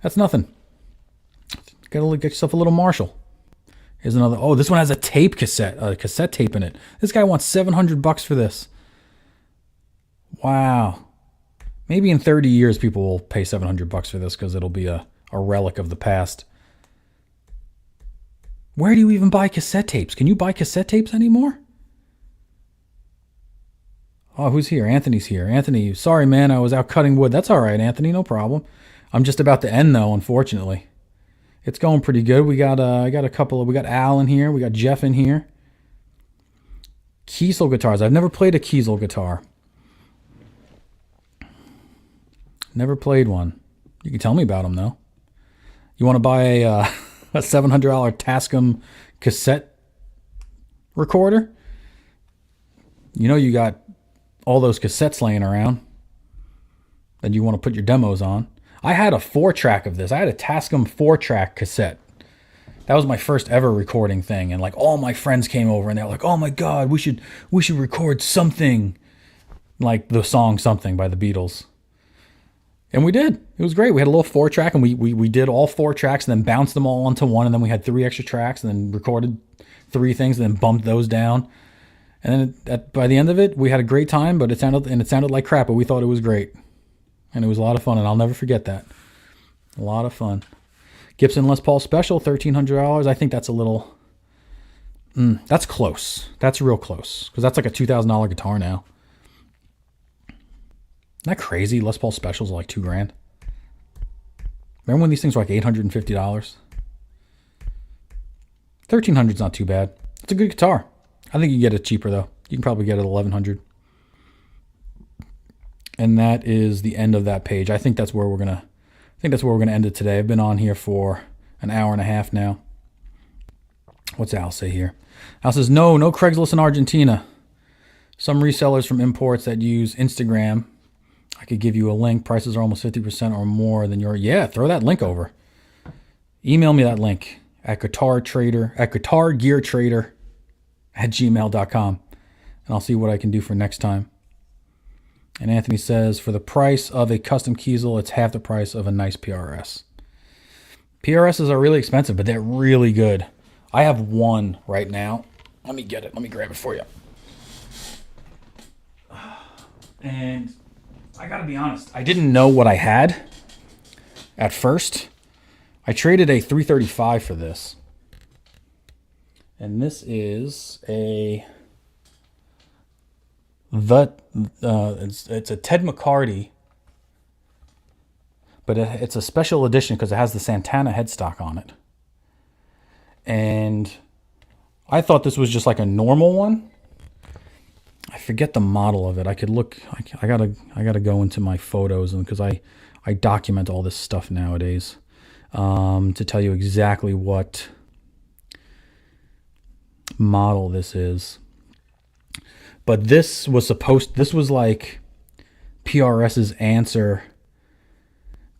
Speaker 1: That's nothing. Gotta get yourself a little Marshall. Here's another. Oh, this one has a cassette tape in it. This guy wants $700 for this. Wow. Maybe in 30 years people will pay $700 for this because it'll be a relic of the past. Where do you even buy cassette tapes? Can you buy cassette tapes anymore? Oh, who's here? Anthony's here. Anthony, sorry, man. I was out cutting wood. That's all right, Anthony. No problem. I'm just about to end, though, unfortunately. It's going pretty good. We got I got a couple of, we got Al in here. We got Jeff in here. Kiesel guitars. I've never played a Kiesel guitar. Never played one. You can tell me about them, though. You want to buy a $700 Tascam cassette recorder? You know you got all those cassettes laying around that you want to put your demos on. I had a 4-track of this. I had a Tascam 4-track cassette. That was my first ever recording thing, and like all my friends came over and they were like, "Oh my God, we should record something like the song Something by the Beatles." And we did. It was great. We had a little 4-track, and we did all 4 tracks and then bounced them all onto one, and then we had 3 extra tracks and then recorded 3 things and then bumped those down. And then by the end of it, we had a great time, but it sounded like crap, but we thought it was great. And it was a lot of fun, and I'll never forget that. A lot of fun. Gibson Les Paul Special, $1,300. I think that's a little... that's close. That's real close, because that's like a $2,000 guitar now. Isn't that crazy? Les Paul Specials are like $2,000. Remember when these things were like $850? $1,300 is not too bad. It's a good guitar. I think you can get it cheaper though. You can probably get it $1,100. And that is the end of that page. I think that's where we're gonna end it today. I've been on here for an hour and a half now. What's Al say here? Al says no Craigslist in Argentina. Some resellers from imports that use Instagram. I could give you a link. Prices are almost 50% or more than your... Yeah, throw that link over. Email me that link at guitargeartrader@gmail.com. And I'll see what I can do for next time. And Anthony says, for the price of a custom Kiesel, it's half the price of a nice PRS. PRSs are really expensive, but they're really good. I have one right now. Let me get it. Let me grab it for you. And... I gotta be honest, I didn't know what I had at first. I traded a 335 for this. And this is it's a Ted McCarty, but it's a special edition because it has the Santana headstock on it. And I thought this was just like a normal one. I forget the model of it. I could look. I gotta go into my photos, and because I document all this stuff nowadays, to tell you exactly what model this is. But this was like PRS's answer.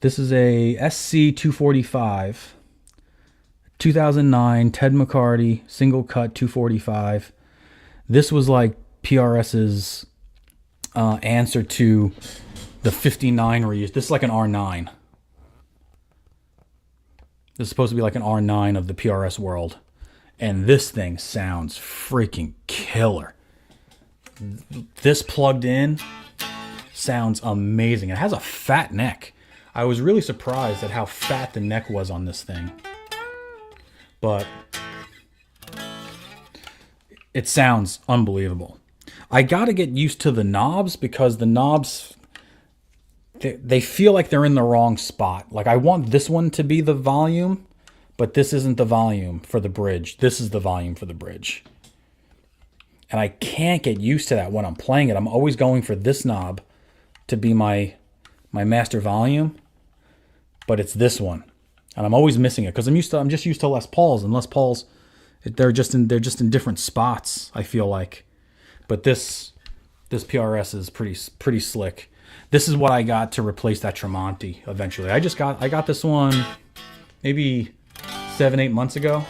Speaker 1: This is a SC245, 2009 Ted McCarty single cut 245. This was like PRS's answer to the 59 reuse. This is like an R9. This is supposed to be like an R9 of the PRS world. And this thing sounds freaking killer. This plugged in sounds amazing. It has a fat neck. I was really surprised at how fat the neck was on this thing. But it sounds unbelievable. I got to get used to the knobs because the knobs, they feel like they're in the wrong spot. Like I want this one to be the volume, but this isn't the volume for the bridge. This is the volume for the bridge. And I can't get used to that when I'm playing it. I'm always going for this knob to be my master volume, but it's this one. And I'm always missing it because I'm just used to Les Pauls, and Les Pauls, they're just in different spots, I feel like. But this PRS is pretty slick. This is what I got to replace that Tremonti eventually. I got this one maybe 7-8 months ago.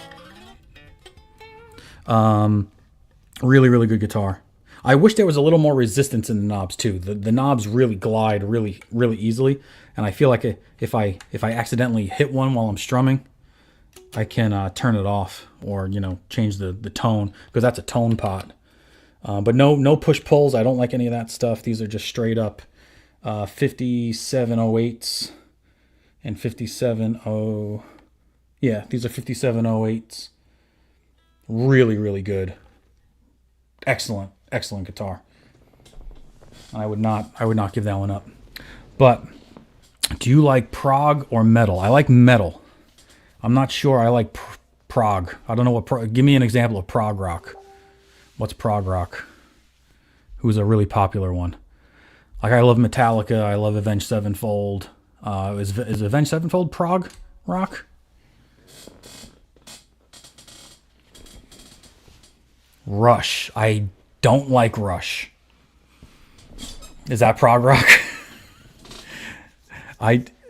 Speaker 1: Really, really good guitar. I wish there was a little more resistance in the knobs too. The knobs really glide really, really easily, and I feel like if I accidentally hit one while I'm strumming, I can turn it off or change the tone, because that's a tone pot. But no push pulls. I don't like any of that stuff. These are just straight up 5708s and 570. Yeah, these are 5708s. Really, really good. Excellent guitar. I would not give that one up. But do you like prog or metal? I like metal. I'm not sure I like prog. I don't know what give me an example of prog rock. What's prog rock? Who's a really popular one? Like I love Metallica. I love Avenged Sevenfold. Is Avenged Sevenfold prog rock? Rush. I don't like Rush. Is that prog rock?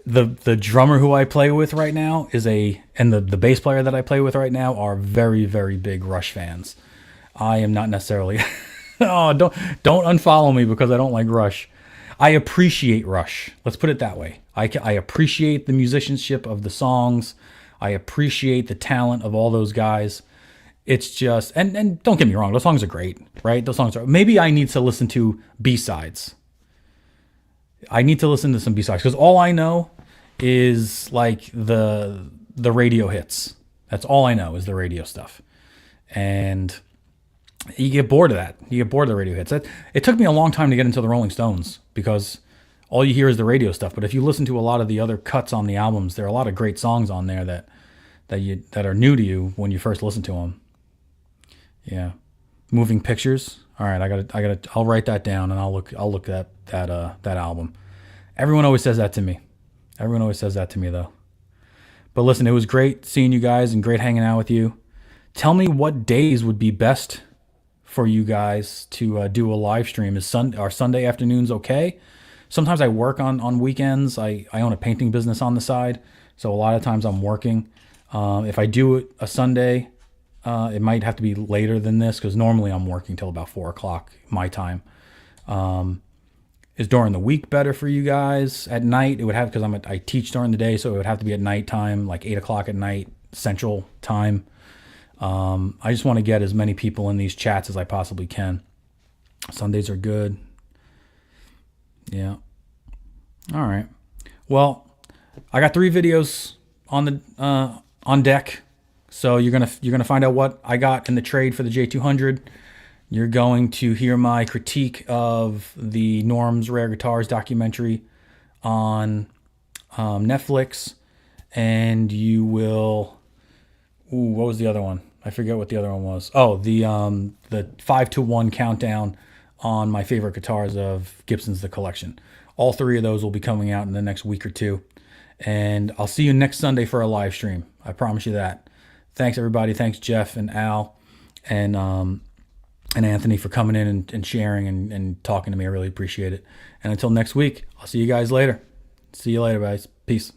Speaker 1: The drummer who I play with right now and the bass player that I play with right now are very, very big Rush fans. I am not necessarily. Oh, don't unfollow me because I don't like Rush. I appreciate Rush. Let's put it that way. I appreciate the musicianship of the songs. I appreciate the talent of all those guys. It's just, and don't get me wrong, those songs are great, right? Those songs are, maybe I need to listen to B-sides. I need to listen to some B-sides because all I know is like the radio hits. That's all I know is the radio stuff. And you get bored of that. You get bored of the radio hits. It took me a long time to get into the Rolling Stones because all you hear is the radio stuff. But if you listen to a lot of the other cuts on the albums, there are a lot of great songs on there that are new to you when you first listen to them. Yeah, Moving Pictures. All right, I'll write that down and I'll look at that album. Everyone always says that to me. Everyone always says that to me though. But listen, it was great seeing you guys and great hanging out with you. Tell me what days would be best for you guys to do a live stream. Are Sunday afternoons okay? Sometimes I work on weekends. I own a painting business on the side, so a lot of times I'm working. If I do a Sunday, it might have to be later than this because normally I'm working till about 4 o'clock my time. Is during the week better for you guys? At night, it would have, because I teach during the day, so it would have to be at nighttime, like 8 o'clock at night, Central Time. I just want to get as many people in these chats as I possibly can. Sundays are good. Yeah. All right. Well, I got 3 videos on deck. So you're gonna find out what I got in the trade for the J200. You're going to hear my critique of the Norm's Rare Guitars documentary on Netflix, and you will. What was the other one? I forget what the other one was. Oh, the 5-to-1 countdown on my favorite guitars of Gibson's The Collection. All 3 of those will be coming out in the next week or 2. And I'll see you next Sunday for a live stream. I promise you that. Thanks, everybody. Thanks, Jeff and Al and Anthony for coming in and sharing and talking to me. I really appreciate it. And until next week, I'll see you guys later. See you later, guys. Peace.